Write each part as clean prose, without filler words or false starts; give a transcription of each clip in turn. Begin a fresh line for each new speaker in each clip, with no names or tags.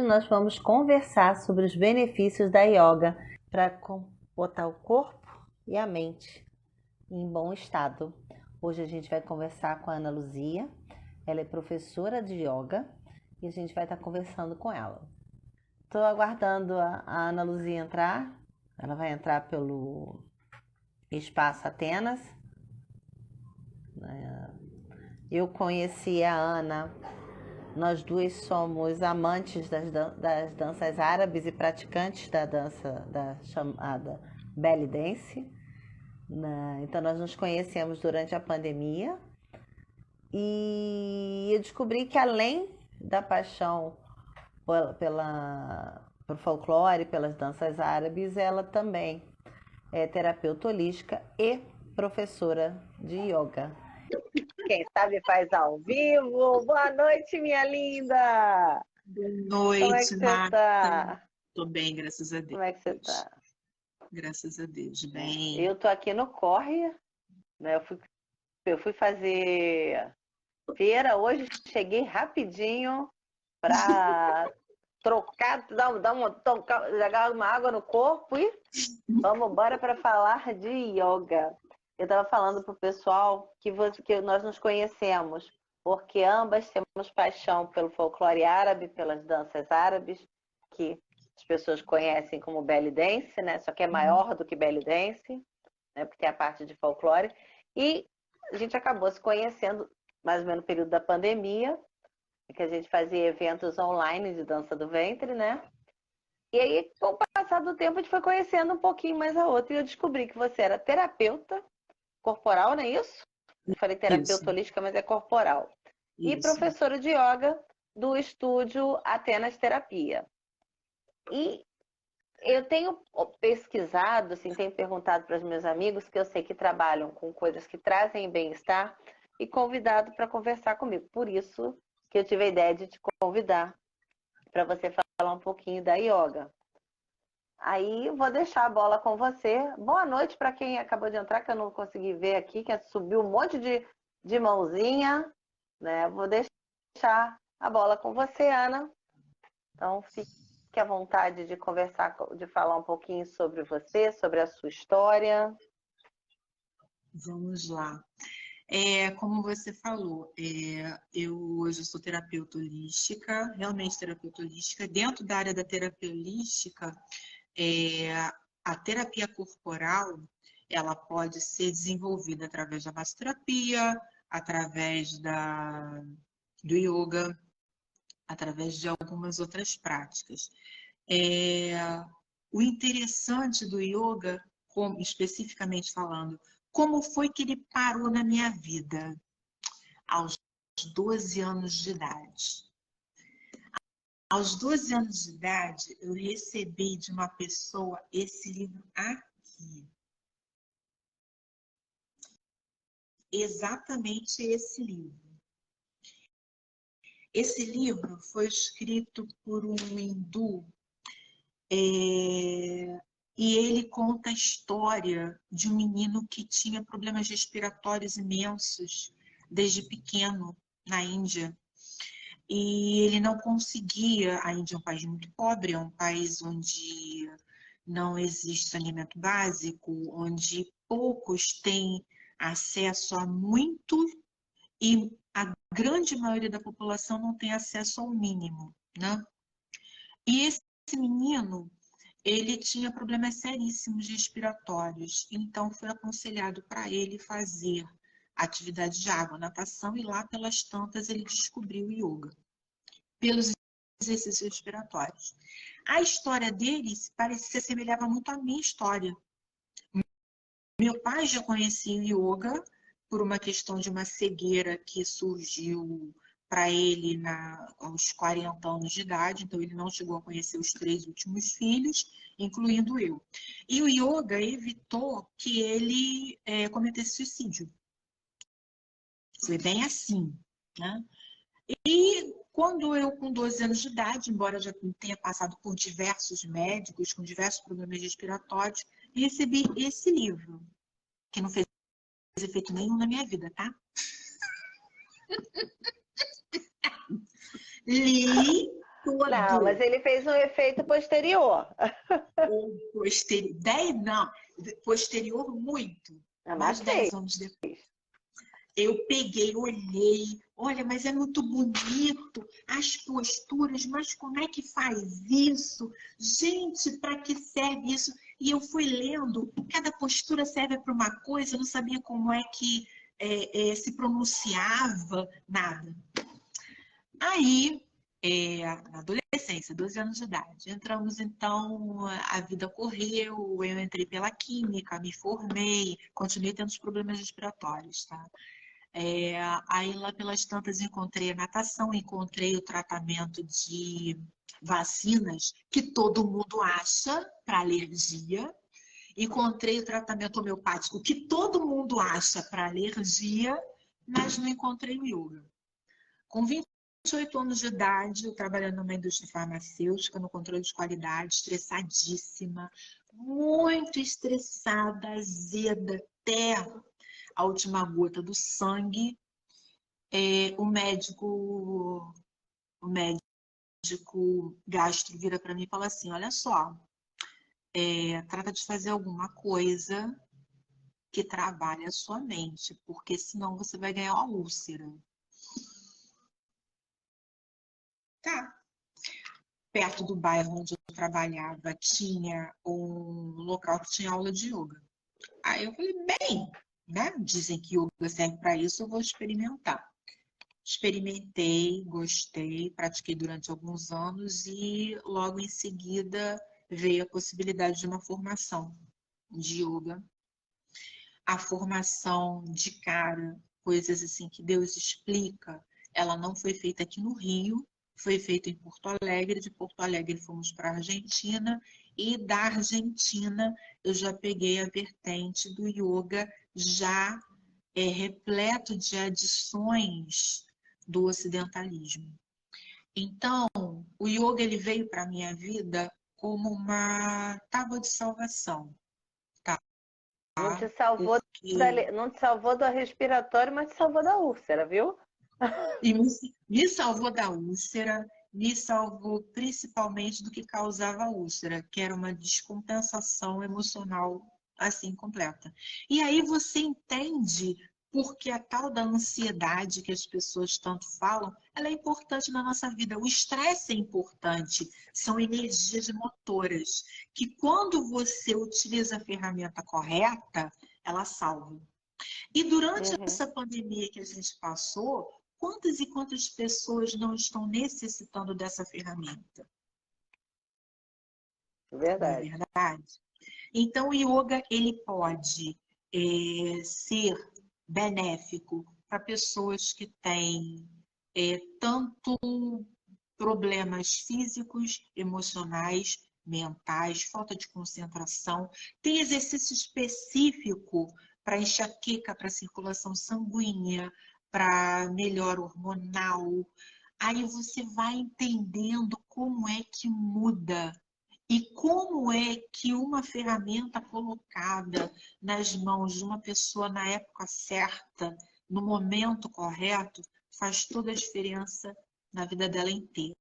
nós vamos conversar sobre os benefícios da yoga para botar o corpo e a mente em bom estado. Hoje a gente vai conversar com a Ana Luzia. Ela é professora de yoga e a gente vai estar conversando com ela. Estou aguardando a Ana Luzia entrar. Ela vai entrar pelo Espaço Atenas. Eu conheci a Ana. Nós duas somos amantes das danças árabes e praticantes da dança da chamada belly dance. Então nós nos conhecemos durante a pandemia e eu descobri que além da paixão pelo folclore, pelas danças árabes, ela também é terapeuta holística e professora de yoga. Quem sabe faz ao vivo. Boa noite, minha linda!
Boa noite,
como é que você tá?
Tô bem, graças a Deus.
Como é que você tá?
Graças a Deus, bem.
Eu tô aqui no corre, né? Eu fui fazer feira hoje, cheguei rapidinho para trocar, jogar uma água no corpo e vamos embora para falar de yoga. Eu estava falando para o pessoal que nós nos conhecemos, porque ambas temos paixão pelo folclore árabe, pelas danças árabes, que as pessoas conhecem como belly dance, né? Só que é maior do que belly dance, né? Porque tem a parte de folclore. E a gente acabou se conhecendo mais ou menos no período da pandemia, que a gente fazia eventos online de dança do ventre, né? E aí, com o passar do tempo, a gente foi conhecendo um pouquinho mais a outra. E eu descobri que você era terapeuta corporal, não é isso? Eu falei terapeuta holística, mas é corporal. Isso. E professora de yoga do estúdio Atenas Terapia. E eu tenho pesquisado, assim, tenho perguntado para os meus amigos, que eu sei que trabalham com coisas que trazem bem-estar, e convidado para conversar comigo. Por isso que eu tive a ideia de te convidar para você falar um pouquinho da yoga. Aí vou deixar a bola com você. Boa noite para quem acabou de entrar, que eu não consegui ver aqui, que subiu um monte de mãozinha, né? Vou deixar a bola com você, Ana. Então fique à vontade de conversar, de falar um pouquinho sobre você, sobre a sua história.
Vamos lá. Como você falou, eu hoje sou terapeuta holística, realmente terapeuta holística. Dentro da área da terapia holística, a terapia corporal, ela pode ser desenvolvida através da massoterapia, através do yoga, através de algumas outras práticas. O interessante do yoga, especificamente falando, como foi que ele parou na minha vida? Aos 12 anos de idade. Aos 12 anos de idade, eu recebi de uma pessoa esse livro aqui. Exatamente esse livro. Esse livro foi escrito por um hindu, e ele conta a história de um menino que tinha problemas respiratórios imensos desde pequeno na Índia. E ele não conseguia, a Índia é um país muito pobre, é um país onde não existe saneamento básico, onde poucos têm acesso a muito e a grande maioria da população não tem acesso ao mínimo, né? E esse menino, ele tinha problemas seríssimos respiratórios, então foi aconselhado para ele fazer atividade de água, natação, e lá pelas tantas ele descobriu o yoga, pelos exercícios respiratórios. A história dele se assemelhava muito à minha história. Meu pai já conhecia o yoga por uma questão de uma cegueira que surgiu para ele aos 40 anos de idade, então ele não chegou a conhecer os 3 últimos filhos, incluindo eu. E o yoga evitou que ele cometesse suicídio. Foi bem assim, né? E quando eu, com 12 anos de idade, embora já tenha passado por diversos médicos, com diversos problemas respiratórios, recebi esse livro, que não fez efeito nenhum na minha vida, tá? Li
Não, mas
todo.
ele fez um efeito posterior.
Ou posterior, 10 não, posterior muito,
Ah,
mais
mas
de 10
fez.
anos depois. Eu peguei, olhei, olha, mas é muito bonito, as posturas, mas como é que faz isso? Gente, para que serve isso? E eu fui lendo, cada postura serve para uma coisa, eu não sabia como é que se pronunciava, nada. Aí, na adolescência, 12 anos de idade, entramos então, a vida correu, eu entrei pela química, me formei, continuei tendo os problemas respiratórios, tá? Aí lá pelas tantas encontrei a natação, encontrei o tratamento de vacinas que todo mundo acha para alergia, encontrei o tratamento homeopático que todo mundo acha para alergia, mas não encontrei o yoga. Com 28 anos de idade, eu trabalhando numa indústria farmacêutica, no controle de qualidade, estressadíssima, muito estressada, azeda, até a última gota do sangue. O médico gastro vira para mim e fala assim, olha só, trata de fazer alguma coisa que trabalhe a sua mente, porque senão você vai ganhar uma úlcera. Tá. Perto do bairro onde eu trabalhava, tinha um local que tinha aula de yoga. Aí eu falei, bem, né? Dizem que yoga serve para isso, eu vou experimentar. Experimentei, gostei, pratiquei durante alguns anos e logo em seguida veio a possibilidade de uma formação de yoga. A formação de cara, coisas assim que Deus explica, ela não foi feita aqui no Rio, foi feita em Porto Alegre. De Porto Alegre fomos para a Argentina e da Argentina eu já peguei a vertente do yoga já repleto de adições do ocidentalismo. Então, o yoga ele veio para a minha vida como uma tábua de salvação, tá?
Não te salvou
Porque
não te salvou do respiratório, mas te salvou da úlcera, viu?
e me salvou da úlcera, me salvou principalmente do que causava a úlcera, que era uma descompensação emocional assim completa. E aí você entende porque a tal da ansiedade que as pessoas tanto falam, ela é importante na nossa vida. O estresse é importante, são energias motoras, que quando você utiliza a ferramenta correta, ela salva. E durante
Uhum,
essa pandemia que a gente passou, quantas e quantas pessoas não estão necessitando dessa ferramenta? Não é
verdade.
verdade? Então, o yoga ele pode ser benéfico para pessoas que têm tanto problemas físicos, emocionais, mentais, falta de concentração. Tem exercício específico para enxaqueca, para circulação sanguínea, para melhora hormonal. Aí você vai entendendo como é que muda e como é que uma ferramenta colocada nas mãos de uma pessoa na época certa, no momento correto, faz toda a diferença na vida dela inteira.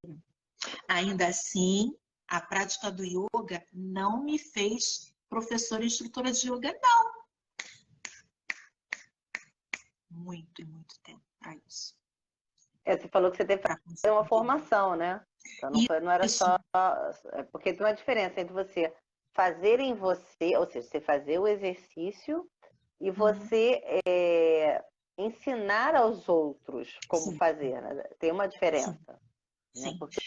Ainda assim, a prática do yoga não me fez professora e instrutora de yoga, não. Muito, muito tempo para isso.
Você falou que você teve que
Para
fazer uma
conseguir.
formação, né? Então não era
Isso,
só. Porque tem uma diferença entre você fazer em você, ou seja, você fazer o exercício e você ensinar aos outros como
sim,
fazer, né? Tem uma
sim,
diferença, né?
sim.
Porque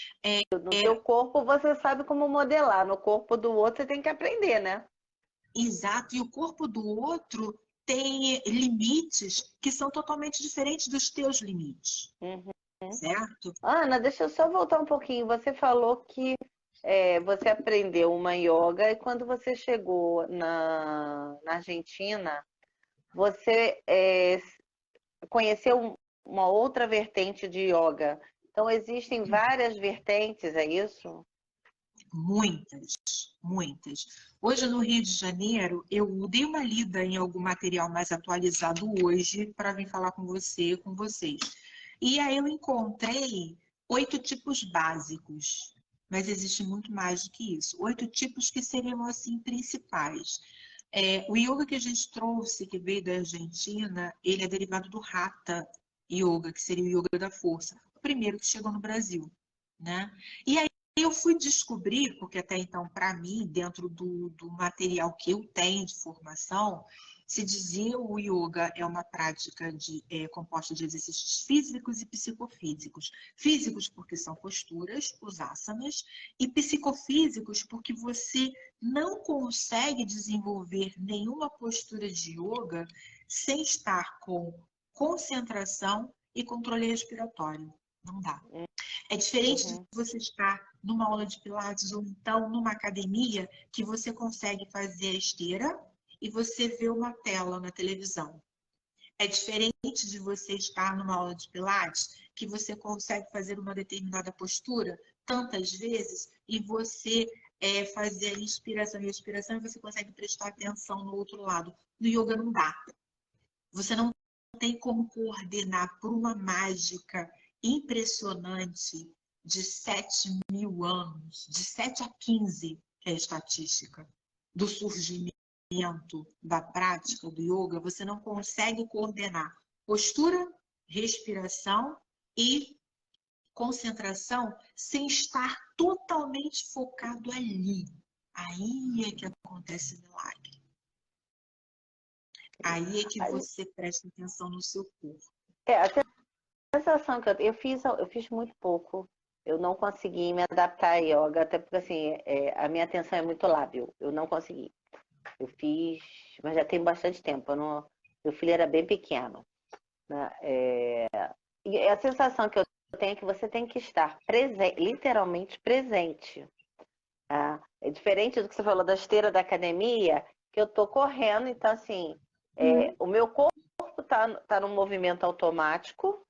no teu corpo você sabe como modelar, no corpo do outro você tem que aprender, né?
Exato, e o corpo do outro tem limites que são totalmente diferentes dos teus limites,
Uhum.
certo?
Ana, deixa eu só voltar um pouquinho. Você falou que você aprendeu uma yoga e quando você chegou na Argentina, você conheceu uma outra vertente de yoga. Então, existem várias vertentes, é isso?
Muitas, muitas. Hoje no Rio de Janeiro, eu dei uma lida em algum material mais atualizado hoje para vir falar com você, com vocês. E aí eu encontrei 8 tipos básicos, mas existe muito mais do que isso. 8 tipos que seriam, assim, principais. O yoga que a gente trouxe, que veio da Argentina, ele é derivado do Hatha Yoga, que seria o yoga da força. O primeiro que chegou no Brasil, né? E aí eu fui descobrir, porque até então, para mim, dentro do material que eu tenho de formação, se dizia o yoga é uma prática composta de exercícios físicos e psicofísicos. Físicos porque são posturas, os asanas, e psicofísicos porque você não consegue desenvolver nenhuma postura de yoga sem estar com concentração e controle respiratório. Não dá. É diferente de você estar numa aula de pilates ou então numa academia que você consegue fazer a esteira e você vê uma tela na televisão. É diferente de você estar numa aula de pilates que você consegue fazer uma determinada postura tantas vezes e você fazer a inspiração e a expiração e você consegue prestar atenção no outro lado. No yoga não dá. Você não tem como coordenar por uma mágica impressionante de 7.000 anos, de 7 a 15, que é a estatística, do surgimento da prática do yoga, você não consegue coordenar postura, respiração e concentração sem estar totalmente focado ali. Aí é que acontece o milagre. Aí é que você presta atenção no seu corpo.
A sensação que eu fiz muito pouco. Eu não consegui me adaptar a yoga, até porque assim, a minha atenção é muito lábil. Eu não consegui. Eu fiz, mas já tem bastante tempo. Meu filho era bem pequeno, né? E a sensação que eu tenho é que você tem que estar presente, literalmente presente. Tá? É diferente do que você falou da esteira da academia, que eu tô correndo, então assim, o meu corpo tá num movimento automático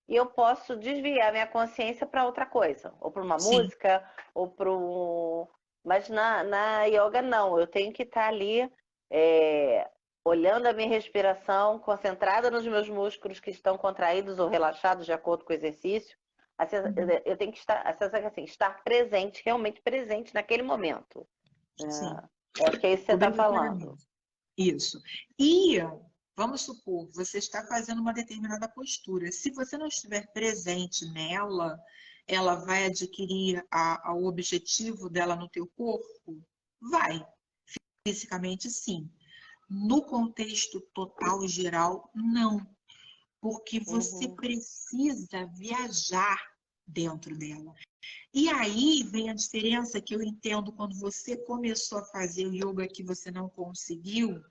e eu posso desviar minha consciência para outra coisa, ou para uma
Sim.
música, ou para um. Mas na yoga não, eu tenho que estar ali olhando a minha respiração, concentrada nos meus músculos que estão contraídos ou relaxados de acordo com o exercício. Eu tenho que estar, assim, estar presente, realmente presente naquele momento.
Sim.
Eu acho que é isso que você está falando.
Isso. E, vamos supor, você está fazendo uma determinada postura. Se você não estiver presente nela, ela vai adquirir o objetivo dela no teu corpo? Vai. Fisicamente, sim. No contexto total e geral, não. Porque você precisa viajar dentro dela. E aí vem a diferença que eu entendo quando você começou a fazer o yoga que você não conseguiu,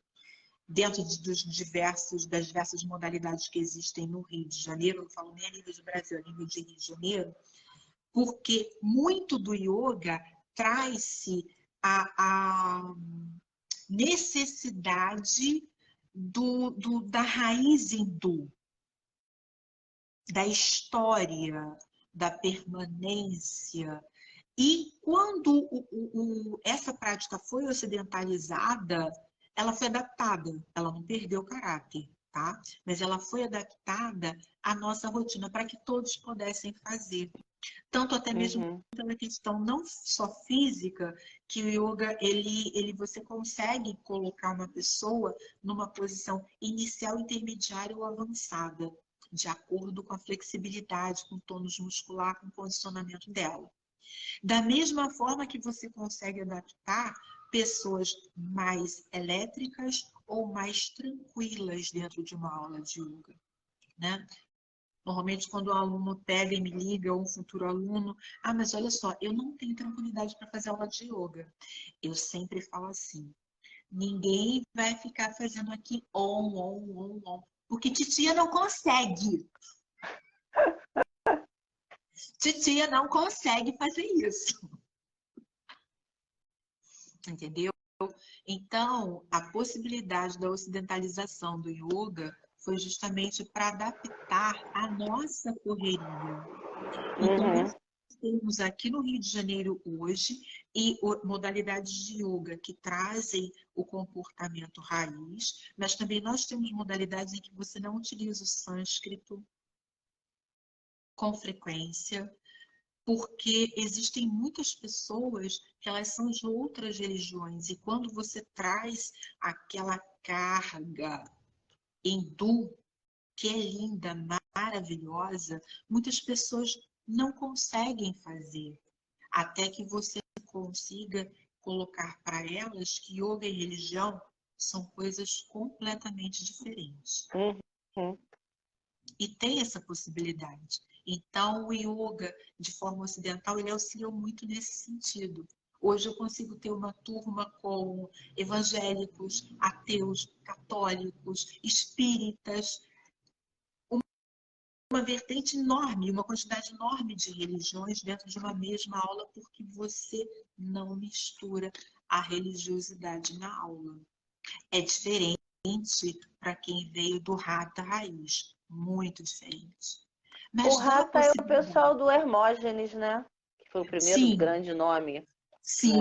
dentro das diversas modalidades que existem no Rio de Janeiro, não falo nem a nível de Brasil, a nível de Rio de Janeiro, porque muito do yoga traz-se a necessidade da raiz hindu, da história, da permanência. E quando essa prática foi ocidentalizada, ela foi adaptada, ela não perdeu o caráter, tá? Mas ela foi adaptada à nossa rotina para que todos pudessem fazer. Tanto até mesmo pela questão não só física, que o yoga, você consegue colocar uma pessoa numa posição inicial, intermediária ou avançada, de acordo com a flexibilidade, com o tônus muscular, com o posicionamento dela. Da mesma forma que você consegue adaptar pessoas mais elétricas ou mais tranquilas dentro de uma aula de yoga, né? Normalmente, quando o aluno pega e me liga, ou um futuro aluno, mas olha só, eu não tenho tranquilidade para fazer aula de yoga. Eu sempre falo assim, ninguém vai ficar fazendo aqui on, porque titia não consegue. Titia não consegue fazer isso. Entendeu? Então, a possibilidade da ocidentalização do yoga foi justamente para adaptar a nossa correria. Então, nós temos aqui no Rio de Janeiro hoje modalidades de yoga que trazem o comportamento raiz, mas também nós temos modalidades em que você não utiliza o sânscrito com frequência, porque existem muitas pessoas que elas são de outras religiões, e quando você traz aquela carga hindu, que é linda, maravilhosa, muitas pessoas não conseguem fazer, até que você consiga colocar para elas que yoga e religião são coisas completamente diferentes.
Uhum.
E tem essa possibilidade. Então, o yoga, de forma ocidental, ele auxilia muito nesse sentido. Hoje eu consigo ter uma turma com evangélicos, ateus, católicos, espíritas, uma vertente enorme, uma quantidade enorme de religiões dentro de uma mesma aula, porque você não mistura a religiosidade na aula. É diferente para quem veio do Hatha raiz, muito diferente.
O
Mas dá a
Rata é o
possibilidade.
pessoal do Hermógenes, né? Que foi o primeiro
Sim,
grande nome, né,
sim,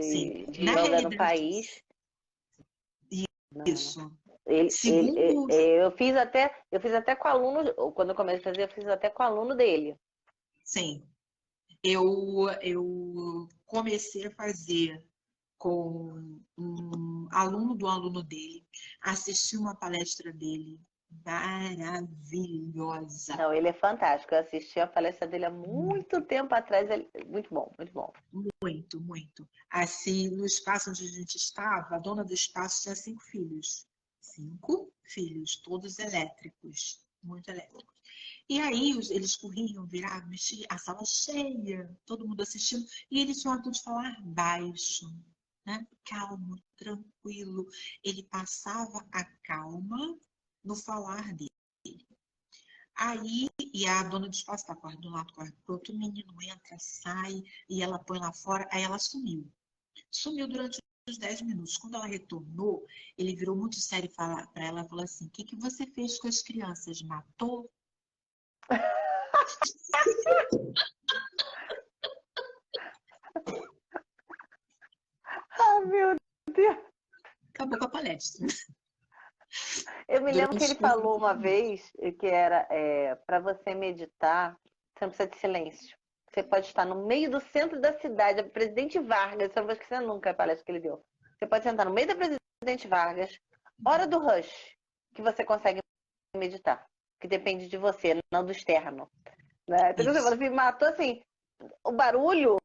sim.
de
Na
yoga no
realidade,
país. Né?
isso.
Ele,
Segundo,
eu fiz até com aluno, quando eu comecei a fazer, eu fiz até com aluno dele.
sim, eu comecei a fazer com um aluno do aluno dele, assisti uma palestra dele maravilhosa.
Não, ele é fantástico. Eu assisti a palestra dele há muito tempo atrás. Muito bom, muito bom.
Muito, muito. Assim, no espaço onde a gente estava, a dona do espaço tinha 5 filhos. 5 filhos, todos elétricos, muito elétricos. E aí eles corriam, viravam, mexiam, a sala cheia, todo mundo assistindo, e eles tinham o hábito de falar baixo, né? Calmo, tranquilo. Ele passava a calma no falar dele. Aí, e a dona do espaço tá correndo de um lado, corre pro outro, o menino entra, sai, e ela põe lá fora, aí ela sumiu. Sumiu durante uns 10 minutos. Quando ela retornou, ele virou muito sério para ela e falou assim: o que, que você fez com as crianças? Matou?
Ah, meu Deus!
Acabou com a palestra.
Eu me lembro que
Durante
ele
15
falou uma
minutos.
vez que era para você meditar, você não precisa de silêncio. Você pode estar no meio do centro da cidade, a Presidente Vargas, eu não vou esquecer nunca a palestra que ele deu. Você pode sentar no meio da Presidente Vargas, hora do rush, que você consegue meditar. Que depende de você, não do externo. Né? Então, você
Isso.
fala assim, matou assim, o barulho,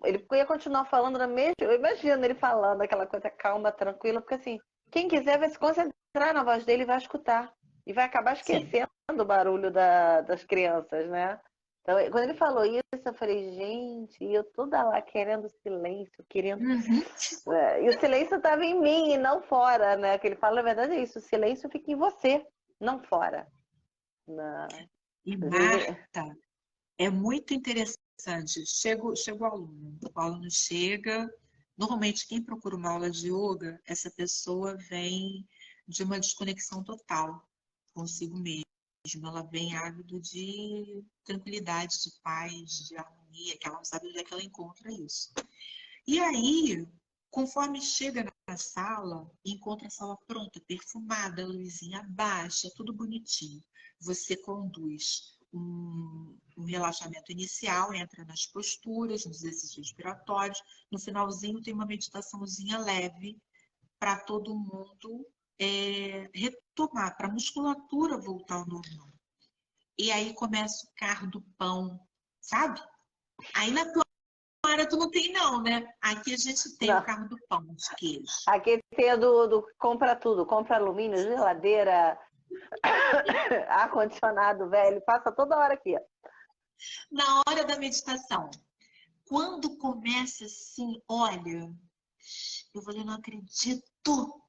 ele ia continuar falando na mesma. Eu imagino ele falando aquela coisa calma, tranquila, porque assim, quem quiser vai se concentrar na voz dele e vai escutar. E vai acabar
Sim.
esquecendo o barulho das crianças, né? Então, quando ele falou isso, eu falei, gente, eu toda lá querendo silêncio, querendo.
Uhum.
E o silêncio estava em mim e não fora, né? Que ele fala, na verdade, é isso, o silêncio fica em você, não fora. Não.
E
Às vezes,
Marta, é muito interessante. Chega o aluno chega. Normalmente, quem procura uma aula de yoga, essa pessoa vem de uma desconexão total consigo mesma. Ela vem ávido de tranquilidade, de paz, de harmonia, que ela não sabe onde é que ela encontra isso. E aí, conforme chega na sala, encontra a sala pronta, perfumada, a luzinha baixa, tudo bonitinho. Você conduz um relaxamento inicial, entra nas posturas, nos exercícios respiratórios. No finalzinho tem uma meditaçãozinha leve para todo mundo retomar, para a musculatura voltar ao normal. E aí começa o carro do pão, sabe? Aí na tua área tu não tem não, né? Aqui a gente tem o
não.
carro do pão, de queijo.
Aqui tem a do compra tudo, compra alumínio, geladeira, ar-condicionado velho, passa toda hora aqui.
Na hora da meditação, quando começa assim, olha, eu falei, não acredito.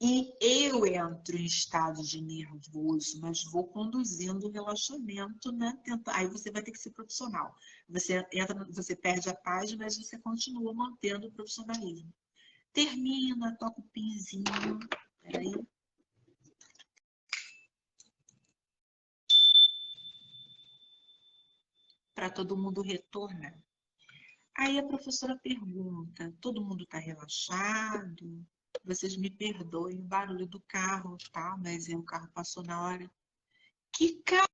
E eu entro em estado de nervoso, mas vou conduzindo o relaxamento, né? Aí você vai ter que ser profissional. Você entra, você perde a paz, mas você continua mantendo o profissionalismo. Termina, toca o pinzinho. Peraí. Para todo mundo retornar. Aí a professora pergunta: todo mundo está relaxado? Vocês me perdoem o barulho do carro, tá? Mas o carro passou na hora. Que carro?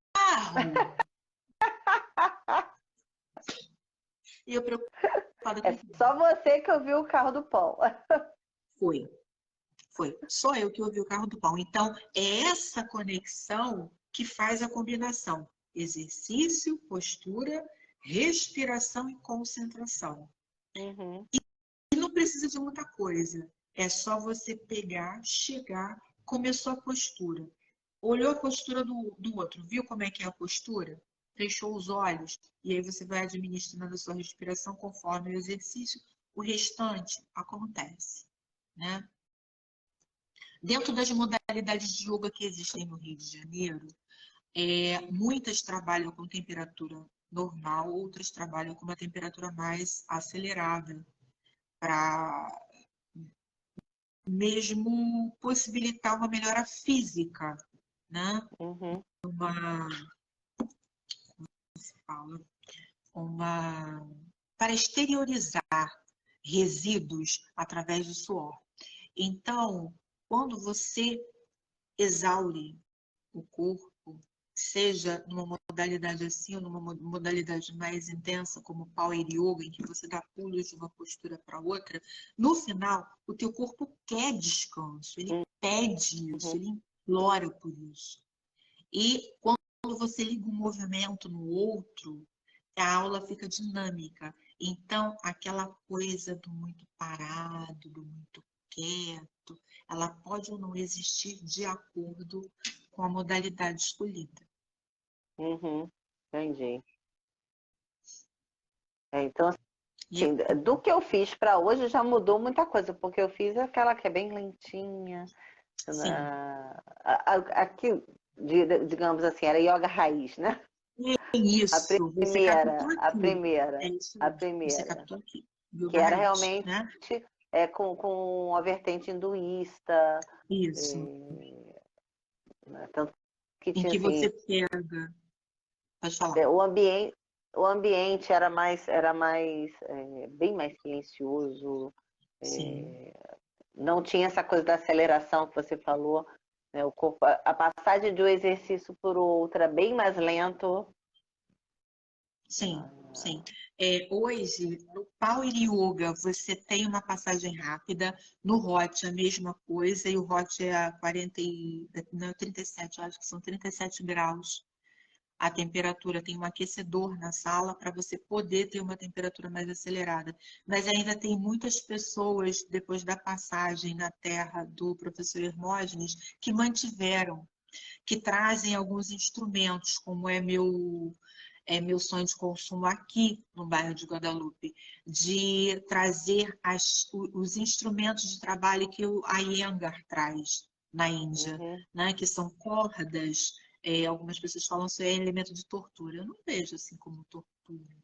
E eu preocupada com
É só você que ouviu o carro do pão.
Foi. Foi. Só eu que ouvi o carro do pão. Então, é essa conexão que faz a combinação. Exercício, postura, respiração e concentração.
Uhum.
E não precisa de muita coisa. É só você pegar, chegar, começou a postura. Olhou a postura do outro, viu como é que é a postura? Fechou os olhos. E aí você vai administrando a sua respiração conforme o exercício. O restante acontece, né? Dentro das modalidades de yoga que existem no Rio de Janeiro, muitas trabalham com temperatura normal, outras trabalham com uma temperatura mais acelerada, para mesmo possibilitar uma melhora física, né?
Uhum.
Uma, se fala, uma, para exteriorizar resíduos através do suor. Então, quando você exaure o corpo, seja numa modalidade assim ou numa modalidade mais intensa, como Power Yoga, em que você dá pulos de uma postura para outra, no final, o teu corpo quer descanso, ele pede isso,
Uhum.
ele implora por isso. E quando você liga um movimento no outro, a aula fica dinâmica. Então, aquela coisa do muito parado, do muito quieto, ela pode ou não existir de acordo com a modalidade escolhida.
Uhum. Entendi. Então,
E
assim, do que eu fiz para hoje já mudou muita coisa, porque eu fiz aquela que é bem lentinha,
sim,
aqui, digamos assim, era yoga raiz, né?
é isso. Você captou
A
aqui. É
primeira,
isso
a
mesmo. Você
primeira,
captou aqui.
que
Yoga
era
raiz,
realmente
né?
com a vertente hinduísta,
Isso.
né? Tanto que
Em
tinha
que você
assim,
pega. Pode falar.
é, o ambiente era bem mais silencioso,
Sim.
não tinha essa coisa da aceleração que você falou, né? O corpo, a passagem de um exercício por outro era bem mais lento.
Sim, sim. Hoje, no Power Yoga, você tem uma passagem rápida, no Hot a mesma coisa, e o Hot é a 40 não, 37, eu acho que são 37 graus. A temperatura tem um aquecedor na sala para você poder ter uma temperatura mais acelerada. Mas ainda tem muitas pessoas, depois da passagem na terra do professor Hermógenes, que mantiveram, que trazem alguns instrumentos, como é meu sonho de consumo aqui no bairro de Guadalupe, de trazer os instrumentos de trabalho que o Iyengar traz na Índia,
Uhum,
né? Que são cordas. Algumas pessoas falam que isso é elemento de tortura. Eu não vejo assim como tortura.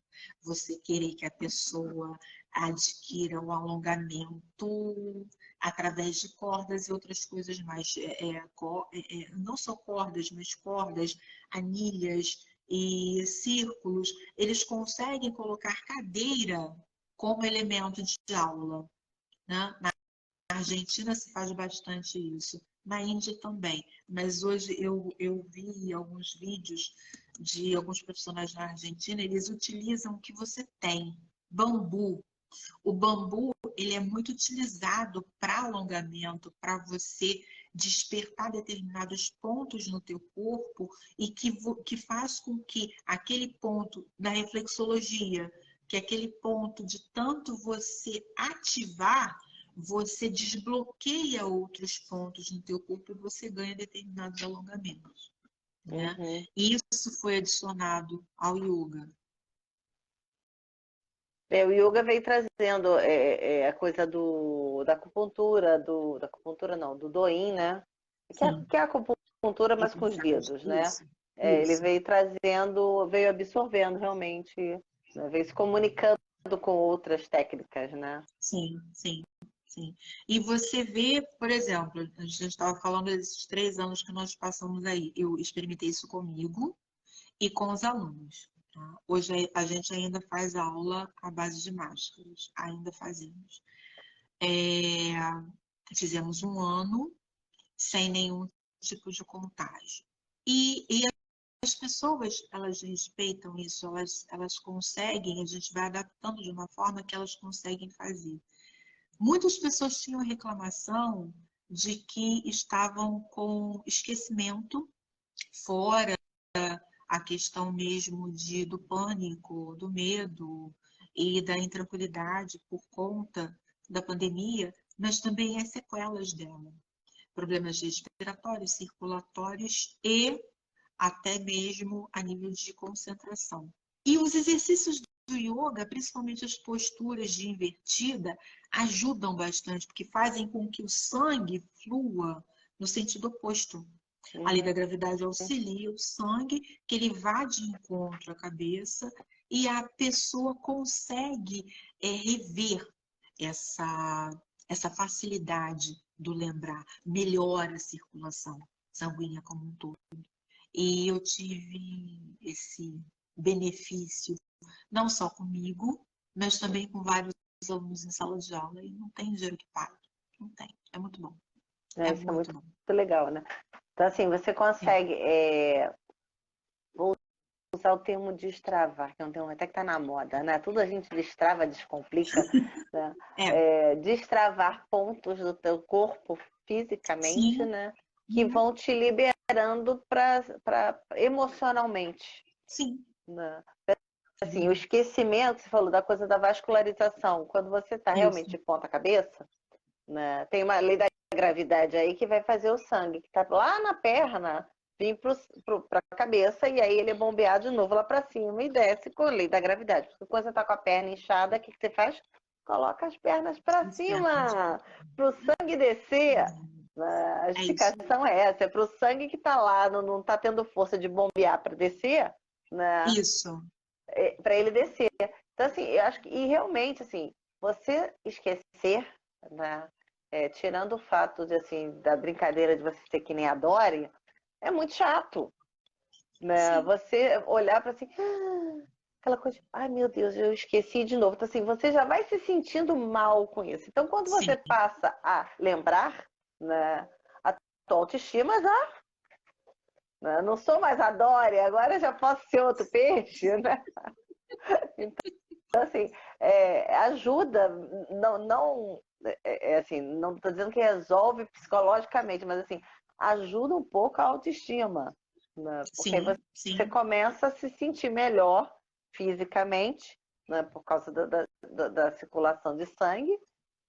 Você querer que a pessoa adquira um alongamento através de cordas e outras coisas mais. Não só cordas, mas cordas, anilhas e círculos, eles conseguem colocar cadeira como elemento de aula, né? Na Argentina se faz bastante isso, na Índia também. Mas hoje eu vi alguns vídeos de alguns profissionais na Argentina, eles utilizam o que você tem, bambu. O bambu, ele é muito utilizado para alongamento, para você despertar determinados pontos no teu corpo e que faz com que aquele ponto da reflexologia, que é aquele ponto de tanto você ativar, você desbloqueia outros pontos no teu corpo e você ganha determinados alongamentos, né?
uhum.
E isso foi adicionado ao yoga.
O yoga veio trazendo a coisa da acupuntura, da acupuntura não, do doin, né?
Sim,
Que é a acupuntura,
é
mas com os
massagem.
dedos, né?
Isso,
Ele
isso.
veio trazendo, veio absorvendo realmente, né? Veio se comunicando com outras técnicas, né?
Sim, sim, sim. E você vê, por exemplo, a gente estava falando desses 3 anos que nós passamos aí. Eu experimentei isso comigo e com os alunos. Tá? Hoje a gente ainda faz aula à base de máscaras, ainda fazemos. É, Fizemos um ano sem nenhum tipo de contágio. E as pessoas, elas respeitam isso, elas conseguem, a gente vai adaptando de uma forma que elas conseguem fazer. Muitas pessoas tinham reclamação de que estavam com esquecimento, fora a questão mesmo do pânico, do medo e da intranquilidade por conta da pandemia, mas também as sequelas dela. Problemas respiratórios, circulatórios e até mesmo a nível de concentração. E os exercícios do yoga, principalmente as posturas de invertida, ajudam bastante, porque fazem com que o sangue flua no sentido oposto. A lei da gravidade auxilia o sangue, que ele vá de encontro à cabeça, e a pessoa consegue rever essa facilidade do lembrar, melhora a circulação sanguínea como um todo. E eu tive esse benefício, não só comigo, mas também com vários alunos em sala de aula, e não tem dinheiro que pague. Não tem. É muito bom.
Isso é muito legal, né? Então, assim, você consegue vou usar o termo destravar, que é um termo até que está na moda, né? Tudo a gente destrava, descomplica, né? Destravar pontos do teu corpo fisicamente,
Sim.
né? Que vão te liberando emocionalmente.
Sim.
Né? Assim, o esquecimento, você falou da coisa da vascularização. Quando você está realmente de ponta cabeça, né? Tem uma lei da gravidade aí que vai fazer o sangue que está lá na perna vir para a cabeça, e aí ele é bombeado de novo lá para cima e desce com a lei da gravidade. Porque quando você está com a perna inchada, o que você faz? Coloca as pernas para cima, para o sangue descer. A explicação é essa, é para o sangue que está lá, não está tendo força de bombear para descer, né?
Isso.
Para ele descer. Então, assim, eu acho que, e realmente, assim, você esquecer, né? Tirando o fato de, assim, da brincadeira de você ser que nem a Dory, é muito chato, né? Você olhar para assim, aquela coisa, ai meu Deus, eu esqueci de novo. Então, assim, você já vai se sentindo mal com isso. Então, quando você passa a lembrar, né, a tua autoestima já, né, não sou mais a Dory, agora já posso ser outro peixe, né? Então, assim, ajuda, assim, não estou dizendo que resolve psicologicamente, mas assim, ajuda um pouco a autoestima, né? Porque aí você começa a se sentir melhor fisicamente, né? Por causa da circulação de sangue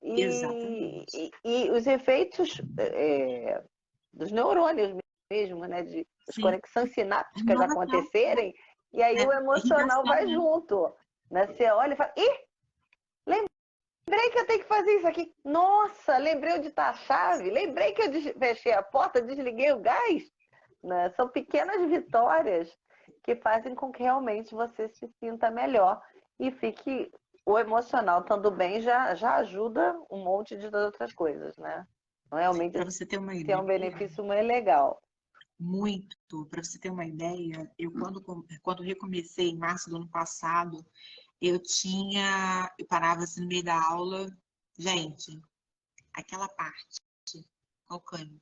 e os efeitos dos neurônios mesmo, né? De as conexões sinápticas acontecerem, e aí o emocional vai junto. Né? Você olha e fala, lembrei que eu tenho que fazer isso aqui. Nossa, lembrei onde está a chave. Lembrei que eu fechei a porta, desliguei o gás. Né? São pequenas vitórias que fazem com que realmente você se sinta melhor. E fique o emocional estando bem já ajuda um monte de outras coisas, né? Realmente
para você ter uma ideia,
tem um benefício muito legal.
Muito. Para você ter uma ideia, eu quando recomecei em março do ano passado, eu parava assim no meio da aula, gente, aquela parte, calcânio,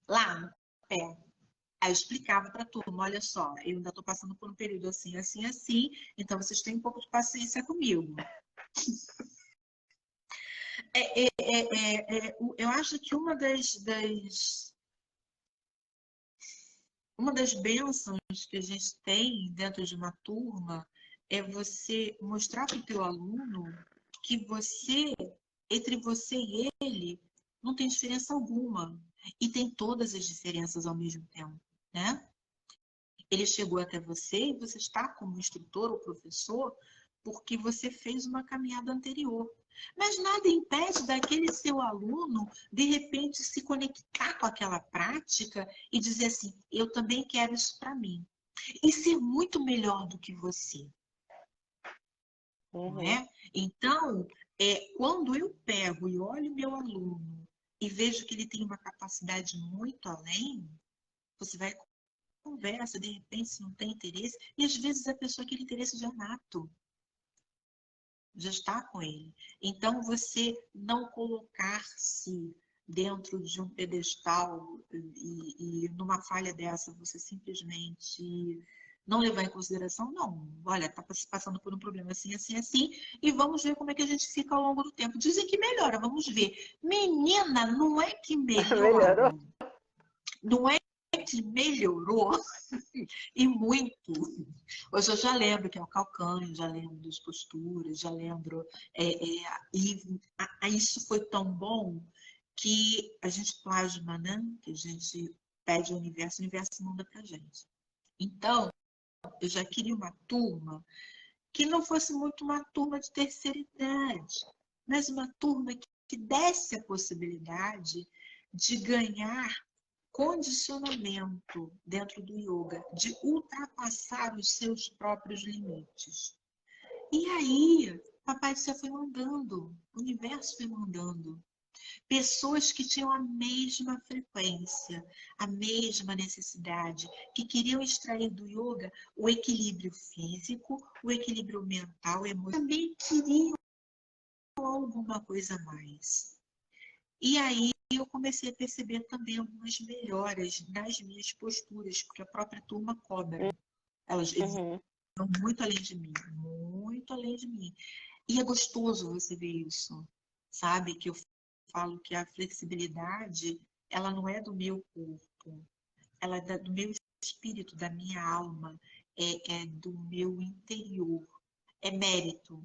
lá no pé. Aí eu explicava para a turma, olha só, eu ainda estou passando por um período assim, assim, assim, então vocês têm um pouco de paciência comigo. Eu acho que uma das bênçãos que a gente tem dentro de uma turma é você mostrar para o teu aluno que entre você e ele, não tem diferença alguma. E tem todas as diferenças ao mesmo tempo, né? Ele chegou até você e você está como instrutor ou professor porque você fez uma caminhada anterior. Mas nada impede daquele seu aluno, de repente, se conectar com aquela prática e dizer assim, eu também quero isso para mim. E ser muito melhor do que você. Não é? Então, quando eu pego e olho meu aluno e vejo que ele tem uma capacidade muito além, você vai conversa, de repente, se não tem interesse, e às vezes a pessoa aquele interesse já é nato, já está com ele. Então, você não colocar-se dentro de um pedestal e numa falha dessa você simplesmente não levar em consideração, não. Olha, está passando por um problema assim, assim, assim, e vamos ver como é que a gente fica ao longo do tempo. Dizem que melhora, vamos ver. Menina, não é que melhora.
Melhorou?
Não é que melhorou e muito. Hoje eu já lembro que é o calcânio, já lembro das posturas, já lembro. Isso foi tão bom que a gente plasma, né? Que a gente pede ao universo, o universo manda pra gente. Então, eu já queria uma turma que não fosse muito uma turma de terceira idade, mas uma turma que desse a possibilidade de ganhar condicionamento dentro do yoga, de ultrapassar os seus próprios limites. E aí, Papai do Céu foi mandando, o universo foi mandando. Pessoas que tinham a mesma frequência, a mesma necessidade, que queriam extrair do yoga o equilíbrio físico, o equilíbrio mental, emocional, também queriam alguma coisa a mais. E aí eu comecei a perceber também algumas melhoras nas minhas posturas, porque a própria turma cobra. Eles vão muito além de mim, muito além de mim. E é gostoso você ver isso, sabe? Que eu falo que a flexibilidade, ela não é do meu corpo, ela é do meu espírito, da minha alma, é do meu interior, é mérito.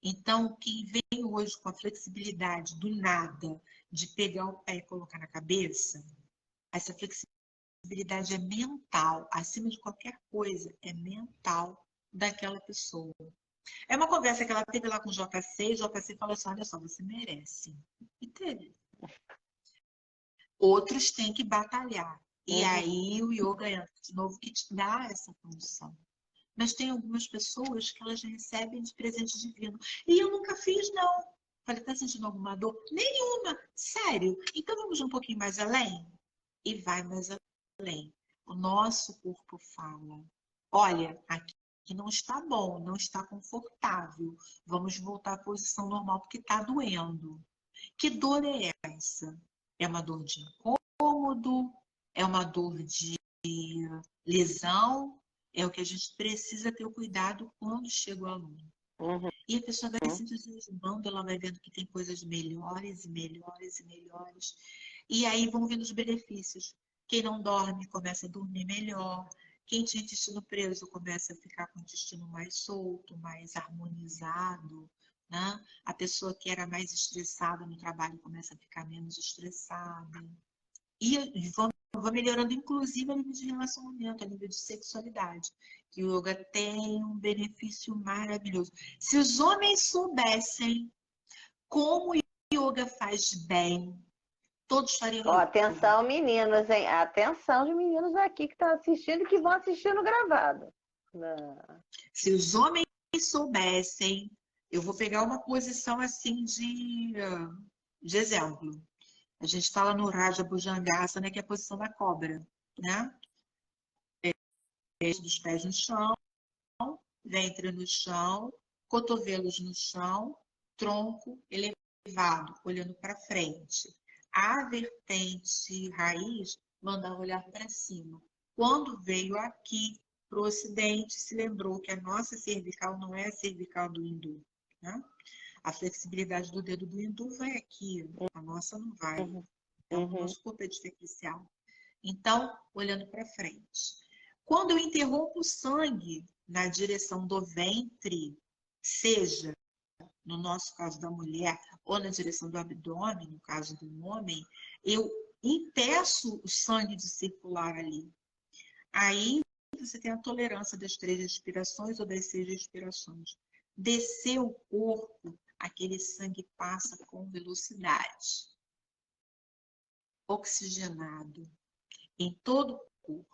Então, quem vem hoje com a flexibilidade do nada, de pegar o pé e colocar na cabeça, essa flexibilidade é mental, acima de qualquer coisa, é mental daquela pessoa. É uma conversa que ela teve lá com o JC, e o JC falou assim, olha só, você merece. E teve. Outros têm que batalhar. E aí o yoga entra de novo que te dá essa condição. Mas tem algumas pessoas que elas recebem de presente divino. E eu nunca fiz, não. Falei, tá sentindo alguma dor? Nenhuma. Sério. Então vamos um pouquinho mais além? E vai mais além. O nosso corpo fala. Olha, aqui não está bom, não está confortável. Vamos voltar à posição normal porque está doendo. Que dor é essa? É uma dor de incômodo? É uma dor de lesão? É o que a gente precisa ter o cuidado quando chega o aluno. E a pessoa vai se entusiasmando, ela vai vendo que tem coisas melhores e melhores e melhores. E aí vão vendo os benefícios. Quem não dorme começa a dormir melhor. Quem tinha intestino preso começa a ficar com o intestino mais solto, mais harmonizado. Né? A pessoa que era mais estressada no trabalho começa a ficar menos estressada. E vão melhorando, inclusive, a nível de relacionamento, a nível de sexualidade. Que o yoga tem um benefício maravilhoso. Se os homens soubessem como o yoga faz bem, todos fariam
Ó,
yoga.
atenção, meninos, hein? Atenção de meninos aqui que estão assistindo e que vão assistir no gravado.
Se os homens soubessem, eu vou pegar uma posição assim de exemplo. A gente fala no Raja Bhujangasa, né, que é a posição da cobra, né? Dos pés no chão, ventre no chão, cotovelos no chão, tronco elevado, olhando para frente. A vertente raiz manda olhar para cima. Quando veio aqui para o ocidente, se lembrou que a nossa cervical não é a cervical do hindu, né? A flexibilidade do dedo do hindu vai aqui, a nossa não vai. Então, o nosso corpo é diferencial. Então, olhando para frente. Quando eu interrompo o sangue na direção do ventre, seja no nosso caso da mulher, ou na direção do abdômen, no caso do homem, eu impeço o sangue de circular ali. Aí você tem a tolerância das 3 respirações ou das 6 respirações. Descer o corpo, aquele sangue passa com velocidade. Oxigenado em todo o corpo.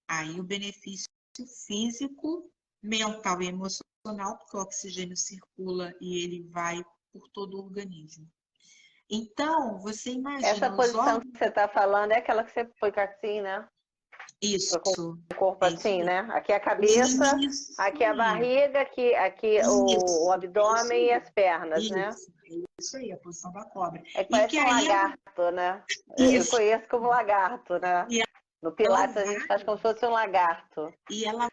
Aí o benefício físico, mental e emocional, porque o oxigênio circula e ele vai por todo o organismo. Então, você imagina
Essa
os
posição
órgãos...
que você está falando é aquela que você foi assim, né?
Isso,
o corpo
é isso
assim,
aí.
né? Aqui é a cabeça,
Isso
aqui é a
aí.
barriga, aqui o
Isso,
abdômen e as pernas, né?
isso aí, a posição da cobra.
É que
E que
parece um
aí
lagarto, né? Eu
isso,
conheço como lagarto, né?
e
No
ela
Pilates a gente faz como se fosse um lagarto.
e ela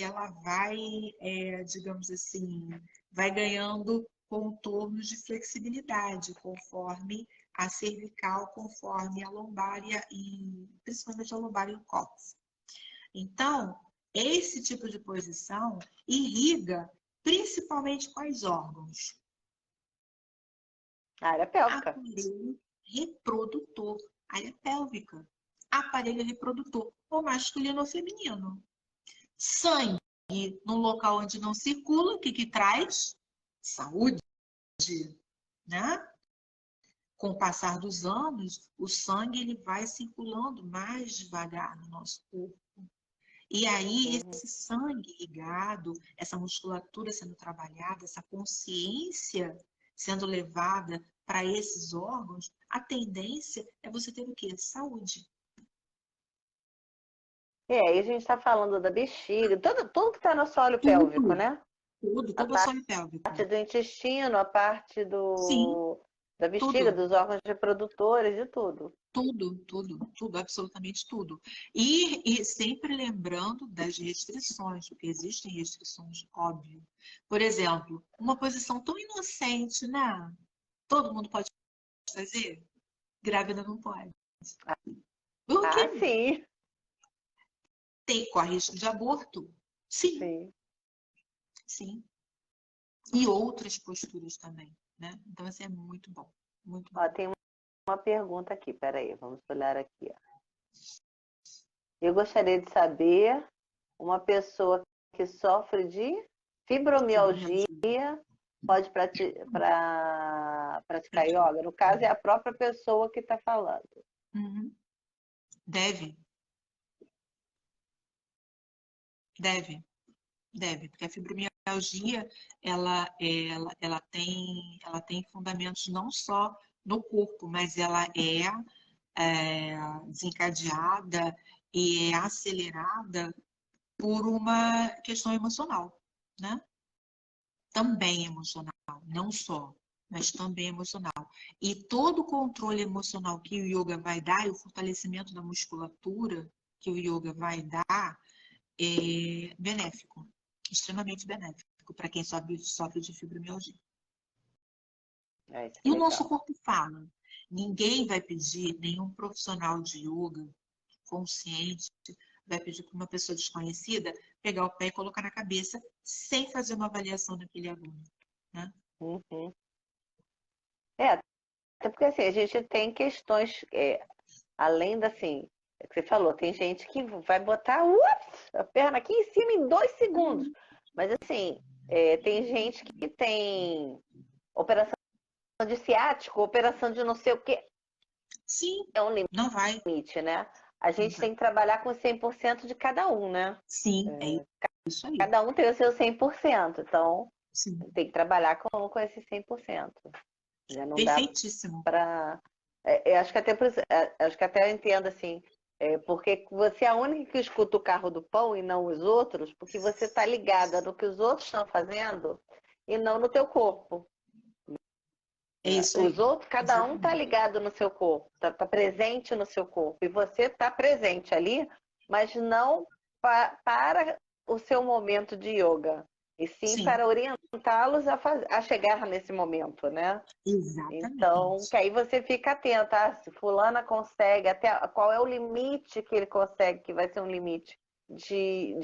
ela vai, digamos assim, vai ganhando contornos de flexibilidade conforme a cervical, conforme a lombar e principalmente a lombar e o cóccix. Então, esse tipo de posição irriga principalmente quais órgãos?
A área pélvica.
Aparelho reprodutor, área pélvica, aparelho reprodutor, ou masculino ou feminino. Sangue num local onde não circula, o que traz? Saúde, né? Com o passar dos anos, o sangue ele vai circulando mais devagar no nosso corpo. E aí, esse sangue irrigado, essa musculatura sendo trabalhada, essa consciência sendo levada para esses órgãos, a tendência é você ter o quê? Saúde.
E aí a gente está falando da bexiga, tudo que está no solo pélvico,
Tudo,
né?
tudo,
A
todo o solo pélvico.
parte do intestino, a parte
Sim,
da bexiga,
tudo.
dos órgãos reprodutores, de tudo.
Tudo, absolutamente tudo. E sempre lembrando das restrições, porque existem restrições, óbvio. Por exemplo, uma posição tão inocente, né? Todo mundo pode fazer? Grávida não pode. Por
Ah,
quê?
sim,
Corre risco de aborto? Sim,
sim.
sim. E outras posturas também, né? Então, assim, é muito bom, muito bom.
Ó, tem uma pergunta aqui, peraí, vamos olhar aqui. Ó. Eu gostaria de saber, uma pessoa que sofre de fibromialgia pode praticar yoga? No caso, é a própria pessoa que está falando.
Uhum. Deve, deve. Deve, porque a fibromialgia ela tem fundamentos não só no corpo, mas ela é desencadeada e é acelerada por uma questão emocional, né? Também emocional, não só, mas também emocional. E todo o controle emocional que o yoga vai dar e o fortalecimento da musculatura que o yoga vai dar é benéfico, extremamente benéfico para quem sofre de fibromialgia.
Isso é
E o nosso
legal.
corpo fala. Ninguém vai pedir, nenhum profissional de yoga consciente vai pedir para uma pessoa desconhecida pegar o pé e colocar na cabeça sem fazer uma avaliação daquele aluno. Né?
Uhum. Até porque assim, a gente tem questões, além da assim, é que você falou, tem gente que vai botar a perna aqui em cima em 2 segundos. Mas assim, tem gente que tem operação de ciático, operação de não sei o quê.
Sim,
É um
não vai.
limite, né? A
Não
gente
vai.
tem que trabalhar com 100% de cada um, né?
Sim, é isso aí.
Cada um tem o seu 100%. Então,
Sim.
tem que trabalhar com esse 100%. Já não dá
Perfeitíssimo.
para. Acho que até acho que até eu entendo assim, porque você é a única que escuta o carro do pão e não os outros, porque você está ligada no que os outros estão fazendo e não no teu corpo.
É isso
Os
aí.
outros, cada um está
Exatamente.
ligado no seu corpo, está presente no seu corpo. E você está presente ali, mas não para o seu momento de yoga, e sim
Sim,
para orientá-los a chegar nesse momento, né? Então, que
exatamente.
aí você fica atento, se fulana consegue, até qual é o limite que ele consegue, que vai ser um limite de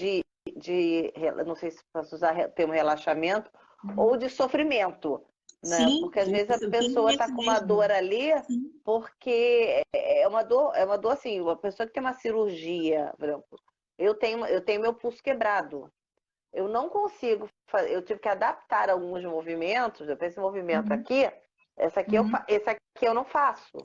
não sei se posso usar o termo relaxamento, ou de sofrimento, né?
Sim,
Porque às vezes a
o
pessoa está
termômetro
com uma
mesmo.
dor ali,
Sim,
porque é uma dor assim, uma pessoa que tem uma cirurgia, por exemplo, eu tenho meu pulso quebrado. Eu não consigo fazer, eu tive que adaptar alguns movimentos, esse movimento
uhum,
aqui,
uhum,
esse aqui eu não faço.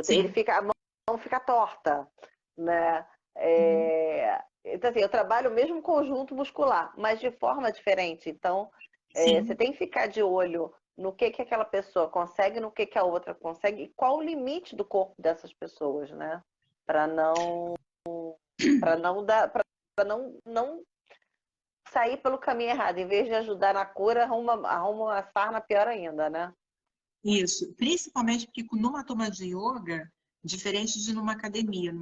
sim,
A mão fica torta, né?
uhum,
Então, assim, eu trabalho o mesmo conjunto muscular, mas de forma diferente. Então, você
sim,
tem que ficar de olho no que aquela pessoa consegue, no que a outra consegue, e qual o limite do corpo dessas pessoas, né? Para não para não dar, para não sair pelo caminho errado. Em vez de ajudar na cura, arruma uma sarna pior ainda, né?
Isso, principalmente porque numa turma de yoga, diferente de numa academia,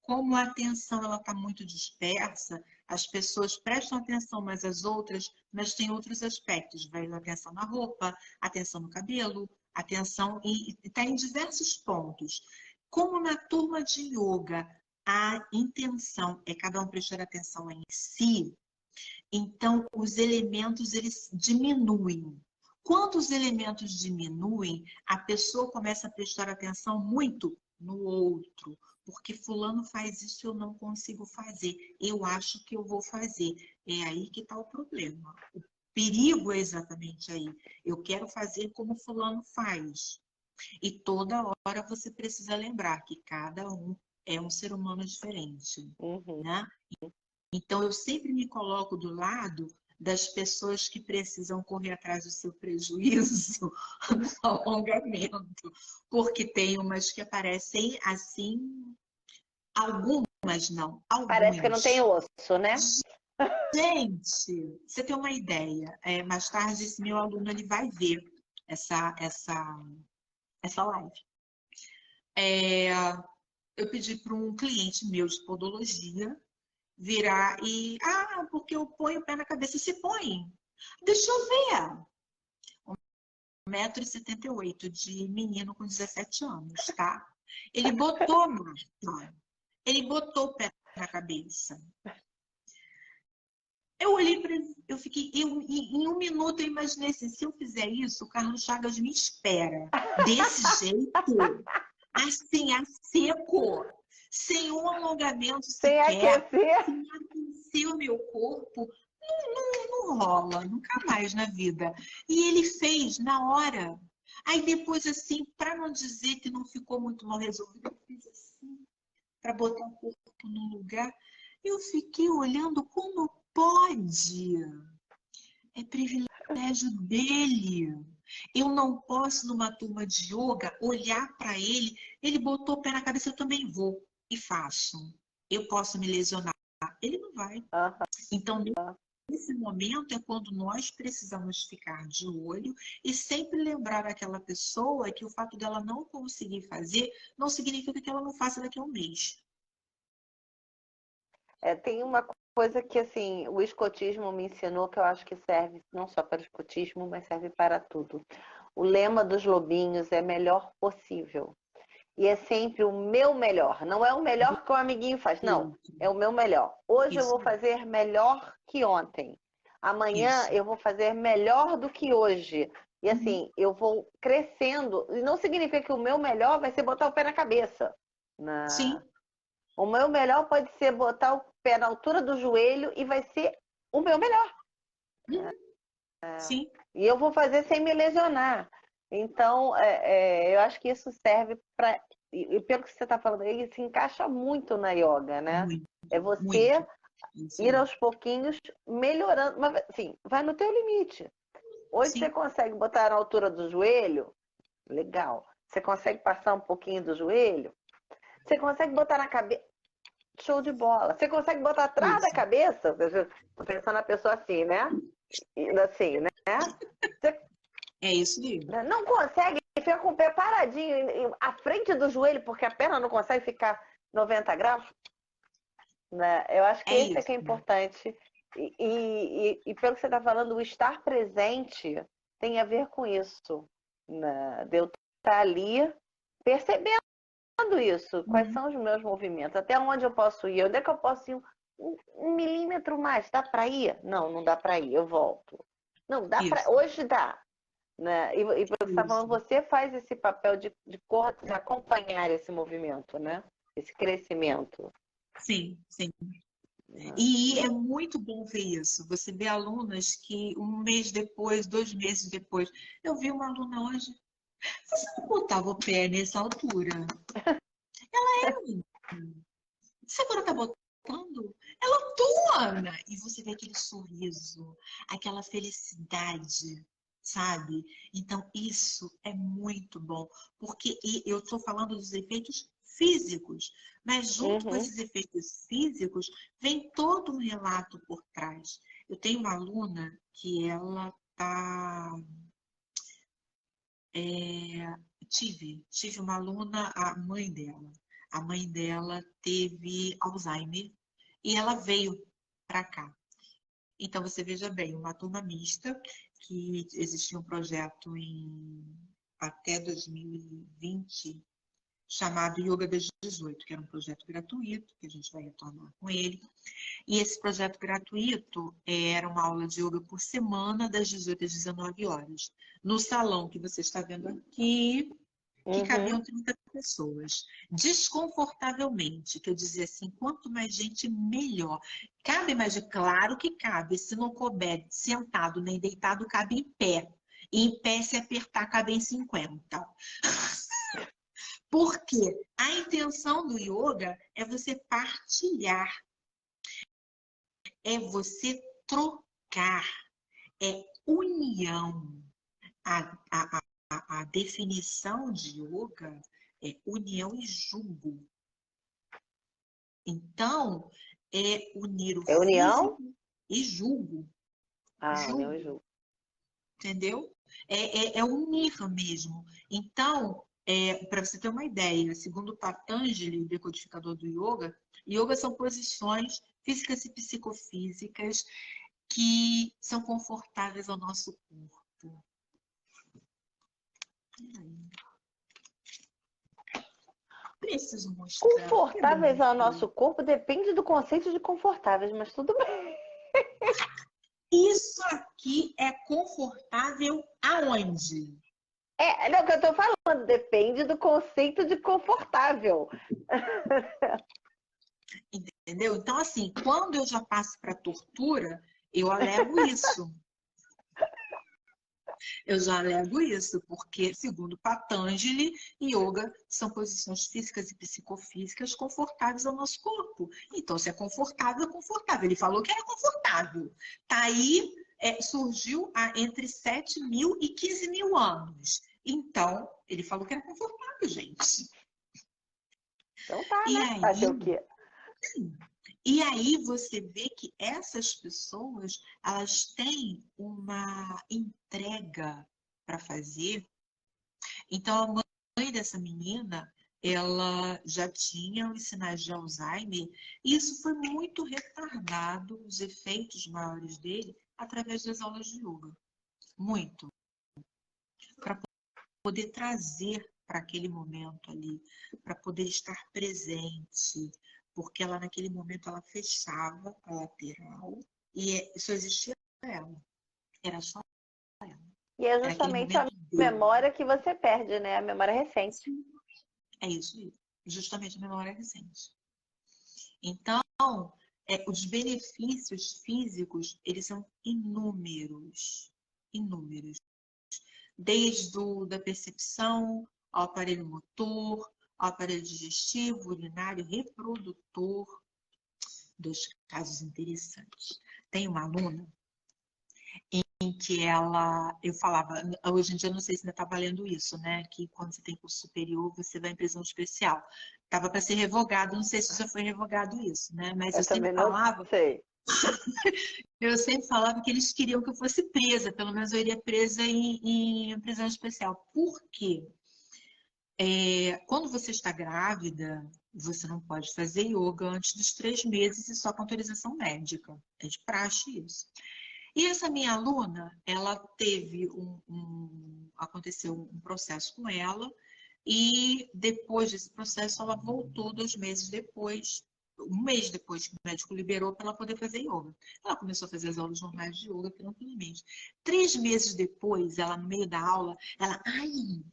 como a atenção ela está muito dispersa, as pessoas prestam atenção umas às outras, mas tem outros aspectos, vai atenção na roupa, atenção no cabelo, atenção e está em diversos pontos. Como na turma de yoga a intenção é cada um prestar atenção em si, então os elementos eles diminuem. Quando os elementos diminuem, a pessoa começa a prestar atenção muito no outro, porque fulano faz isso, eu não consigo fazer. Eu acho que eu vou fazer. É aí que está o problema. O perigo é exatamente aí. Eu quero fazer como fulano faz. E toda hora você precisa lembrar que cada um é um ser humano diferente,
Uhum.
né? Então, eu sempre me coloco do lado das pessoas que precisam correr atrás do seu prejuízo no alongamento, porque tem umas que aparecem assim, algumas não,
Parece que não tem
algumas.
osso, né?
Gente, você tem uma ideia, mais tarde esse meu aluno ele vai ver essa live. Eu pedi para um cliente meu de podologia virar e, porque eu ponho o pé na cabeça. Se põe. Deixa eu ver. 1,78 m de menino com 17 anos, tá? Ele botou, Marta. Ele botou o pé na cabeça. Eu olhei para ele, eu fiquei, em um minuto eu imaginei assim, se eu fizer isso, o Carlos Chagas me espera. Desse jeito, assim, a seco, sem um alongamento
Sem
sequer,
aquecer.
sem aquecer o meu corpo. Não rola, nunca mais na vida. E ele fez na hora. Aí depois, assim, para não dizer que não ficou muito mal resolvido, ele fez assim, para botar o corpo no lugar. Eu fiquei olhando como pode. É privilégio dele. Eu não posso, numa turma de yoga, olhar para ele. Ele botou o pé na cabeça, eu também vou e faço. Eu posso me lesionar. Ele não vai.
Aham.
Então, esse momento é quando nós precisamos ficar de olho e sempre lembrar aquela pessoa que o fato dela não conseguir fazer não significa que ela não faça daqui a um mês.
Tem uma coisa que, assim, o escotismo me ensinou que eu acho que serve não só para o escotismo, mas serve para tudo. O lema dos lobinhos é melhor possível. E é sempre o meu melhor. Não é o melhor que o amiguinho faz, não. É o meu melhor. Hoje eu
Isso,
vou fazer melhor que ontem. Amanhã
isso.
eu vou fazer melhor do que hoje. E
Uhum.
assim, eu vou crescendo. E não significa que o meu melhor vai ser botar o pé na cabeça.
Sim,
O meu melhor pode ser botar o pé na altura do joelho e vai ser o meu melhor.
uhum. Sim,
E eu vou fazer sem me lesionar. Então, eu acho que isso serve para. E pelo que você está falando aí, se encaixa muito na yoga, né?
muito,
É você
muito. Isso
ir
aí.
aos pouquinhos melhorando. Mas, assim, vai no teu limite. Hoje você
Sim,
consegue botar na altura do joelho? Legal. Você consegue passar um pouquinho do joelho? Você consegue botar na cabeça? Show de bola. Você consegue botar atrás da
isso.
cabeça? Estou pensando na pessoa assim, né? Assim, né? Você
É isso aí.
não consegue, fica com o pé paradinho à frente do joelho, porque a perna não consegue ficar 90 graus. Né? Eu acho que
É
esse é que
isso.
é importante. E pelo que você está falando, o estar presente tem a ver com isso. Né? De eu estar ali percebendo isso. Quais
Uhum.
são os meus movimentos? Até onde eu posso ir? Onde é que eu posso ir um milímetro mais? Dá para ir? Não, não dá para ir. Eu volto. Não, dá para.
Isso,
Hoje dá. Né? E pelo que você está falando,
isso.
você faz esse papel de acompanhar esse movimento, né? Esse crescimento.
Sim, sim.
Né?
E é muito bom ver isso. Você vê alunas que um mês depois, 2 meses depois, eu vi uma aluna hoje, você não botava o pé nessa altura? Você agora está botando? Ela tua, Ana! E você vê aquele sorriso, aquela felicidade, sabe? Então, isso é muito bom, porque eu estou falando dos efeitos físicos, mas junto com
Uhum.
esses efeitos físicos, vem todo um relato por trás. Eu tenho uma aluna que ela tá... tive uma aluna, a mãe dela. A mãe dela teve Alzheimer e ela veio para cá. Então, você veja bem, uma turma mista, que existia um projeto até 2020, chamado Yoga das 18, que era um projeto gratuito, que a gente vai retornar com ele. E esse projeto gratuito era uma aula de yoga por semana, das 18 às 19 horas. No salão que você está vendo aqui, que cabiam 30 pessoas. Desconfortavelmente, que eu dizia assim, quanto mais gente, melhor. Cabe mais? Claro que cabe. Se não couber sentado nem deitado, cabe em pé. E em pé, se apertar, cabe em 50. Porque a intenção do yoga é você partilhar, é você trocar, é união. A definição de yoga é união e jugo. Então, é unir o
É união?
físico e jugo.
Ah, união e
Jugo,
jogo.
entendeu? É unir mesmo. Então, para você ter uma ideia, segundo Patanjali, o decodificador do yoga são posições físicas e psicofísicas que são confortáveis ao nosso corpo. Preciso mostrar.
Confortáveis ao nosso corpo depende do conceito de confortáveis, mas tudo bem.
Isso aqui é confortável aonde?
É o que eu tô falando, depende do conceito de confortável.
Entendeu? Então, assim, quando eu já passo para tortura, eu alego isso. Eu já alego isso, porque, segundo Patanjali, yoga são posições físicas e psicofísicas confortáveis ao nosso corpo. Então, se é confortável, é confortável. Ele falou que era confortável. Tá aí, surgiu entre 7 mil e 15 mil anos. Então, ele falou que era confortável, gente.
Então tá,
E
né? Fazer o
aí,
quê?
E aí você vê que essas pessoas, elas têm uma entrega para fazer. Então, a mãe dessa menina, ela já tinha os sinais de Alzheimer, e isso foi muito retardado, os efeitos maiores dele, através das aulas de yoga. Muito. Para poder trazer para aquele momento ali, para poder estar presente, porque ela naquele momento ela fechava a lateral e só existia ela, era só ela,
E é
era aquele
justamente a
momento dele.
memória que você perde, né? A memória recente.
É isso aí, justamente a memória recente. Então, os benefícios físicos, eles são inúmeros, inúmeros. Desde da percepção ao aparelho motor, ao aparelho digestivo, urinário, reprodutor, dos casos interessantes. Tem uma aluna em que eu falava, hoje em dia eu não sei se ainda está valendo isso, né? Que quando você tem curso superior, você vai em prisão especial. Estava para ser revogado, não sei se já foi revogado isso, né? Mas
Eu também não sei.
eu sempre falava que eles queriam que eu fosse presa, pelo menos eu iria presa em prisão especial. Por quê? Quando você está grávida, você não pode fazer yoga antes dos 3 meses e só com autorização médica. É de praxe isso. E essa minha aluna, ela teve aconteceu um processo com ela, e depois desse processo ela voltou 2 meses depois, 1 mês depois que o médico liberou para ela poder fazer yoga. Ela começou a fazer as aulas normais de yoga tranquilamente. 3 meses depois, ela no meio da aula, ai,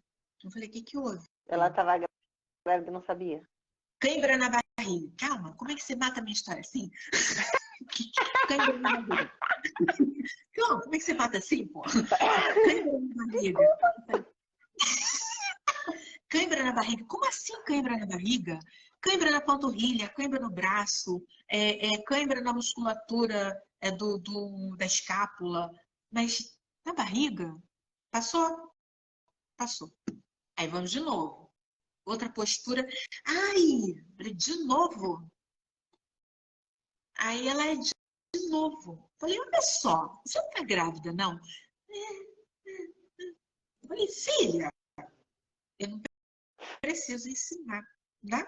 eu falei, o que houve?
Ela estava grávida e não sabia.
Cãibra na barriga. Calma, como é que você mata a minha história assim? Cãibra na barriga. Calma, como é que você mata assim, pô? Cãibra na barriga. Cãibra na barriga. Como assim cãibra na barriga? Cãibra na panturrilha, cãibra no braço, cãibra na musculatura da escápula. Mas na barriga? Passou? Passou. Aí vamos de novo. outra postura. Ai, falei, de novo? Aí ela é de novo. Falei, olha só, você não tá grávida, não? Falei, filha, eu não preciso ensinar, né?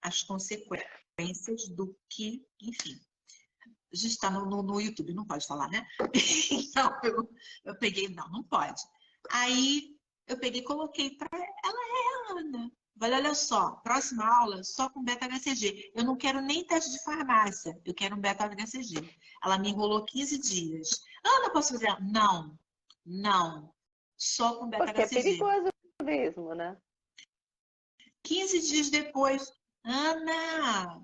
As consequências do que, enfim. A gente está no YouTube, não pode falar, né? Então, eu peguei, não pode. Aí, eu peguei e coloquei para ela, Ana. Falei, olha só, próxima aula só com beta-HCG. Eu não quero nem teste de farmácia, eu quero um beta-HCG. Ela me enrolou 15 dias. Ana, posso fazer? Não. Só com
Porque é
beta-HCG.
perigoso mesmo, né?
15 dias depois, Ana,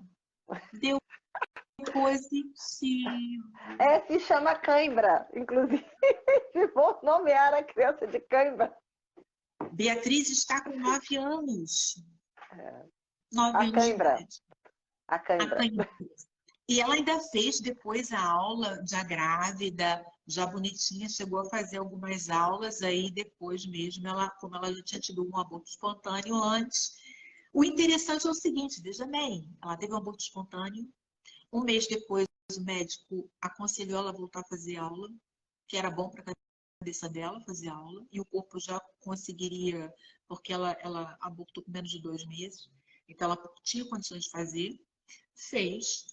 deu positivo.
Se chama cãibra, inclusive. Vou nomear a criança de cãibra.
Beatriz está com 9 anos.
É,
9
a
anos de
cãibra.
idade.
A
A
cãibra.
canhota. E ela ainda fez depois a aula já grávida, já bonitinha, chegou a fazer algumas aulas, aí depois mesmo, como ela já tinha tido um aborto espontâneo antes. O interessante é o seguinte, veja bem, ela teve um aborto espontâneo, um mês depois o médico aconselhou ela a voltar a fazer aula, que era bom para a cabeça dela fazer aula, e o corpo já conseguiria, porque ela abortou com menos de 2 meses, então ela tinha condições de fazer, fez.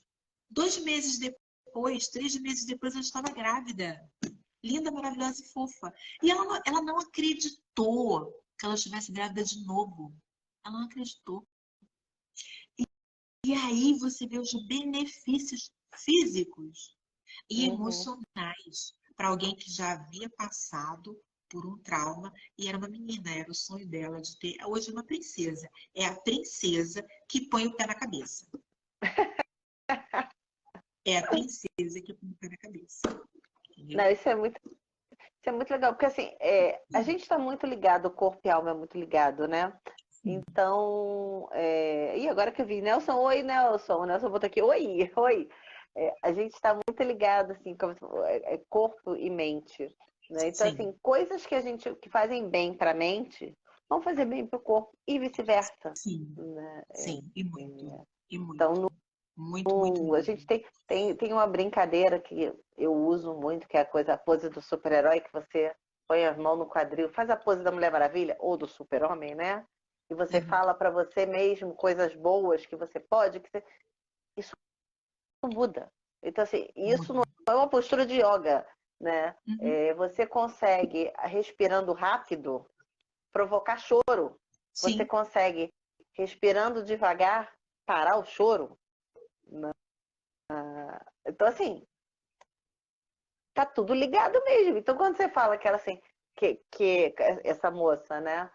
2 meses depois, 3 meses depois, ela estava grávida. Linda, maravilhosa e fofa. E ela não acreditou que ela estivesse grávida de novo. Ela não acreditou. E aí você vê os benefícios físicos e
Uhum.
emocionais para alguém que já havia passado por um trauma e era uma menina, era o sonho dela de ter. Hoje é uma princesa. É a princesa que põe o pé na cabeça. É a princesa que põe o pé na cabeça. Entendeu?
Não, isso é muito legal, porque assim, a gente está muito ligado, o corpo e a alma é muito ligado, né? Então, e agora que eu vi, Nelson, oi, Nelson. O Nelson botou aqui, oi, oi. A gente está muito ligado, assim, como, corpo e mente, né? Então,
Sim,
assim, coisas que fazem bem para a mente vão fazer bem para o corpo e vice-versa,
sim,
né?
sim, e muito, e
Então,
muito. Muito, muito
a gente
mesmo.
tem uma brincadeira que eu uso muito, que é a pose do super-herói, que você põe as mãos no quadril, faz a pose da Mulher Maravilha ou do Super-Homem, né? E você
Uhum,
fala para você mesmo coisas boas que você pode, isso muda. Então, assim, isso não
muda.
é uma postura de yoga, né?
Uhum,
Você consegue, respirando rápido, provocar choro. Você
sim,
consegue, respirando devagar, parar o choro. Então, assim, tá tudo ligado mesmo. Então, quando você fala que ela assim, que essa moça, né?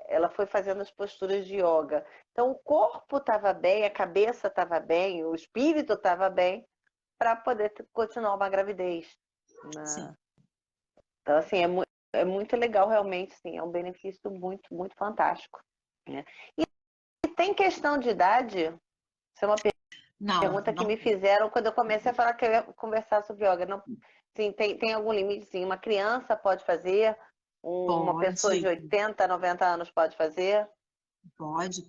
Ela foi fazendo as posturas de yoga. Então, o corpo estava bem, a cabeça estava bem, o espírito estava bem para poder continuar uma gravidez, né?
sim.
Então, assim, é muito legal realmente, sim, é um benefício muito, muito fantástico, né? E tem questão de idade? Isso é uma
Não,
pergunta que
não
me
tem.
fizeram quando eu comecei a falar que eu ia conversar sobre yoga. Não, sim, tem algum limite, sim. Uma criança pode fazer, uma pessoa de
Pode,
80, 90 anos pode fazer.
pode.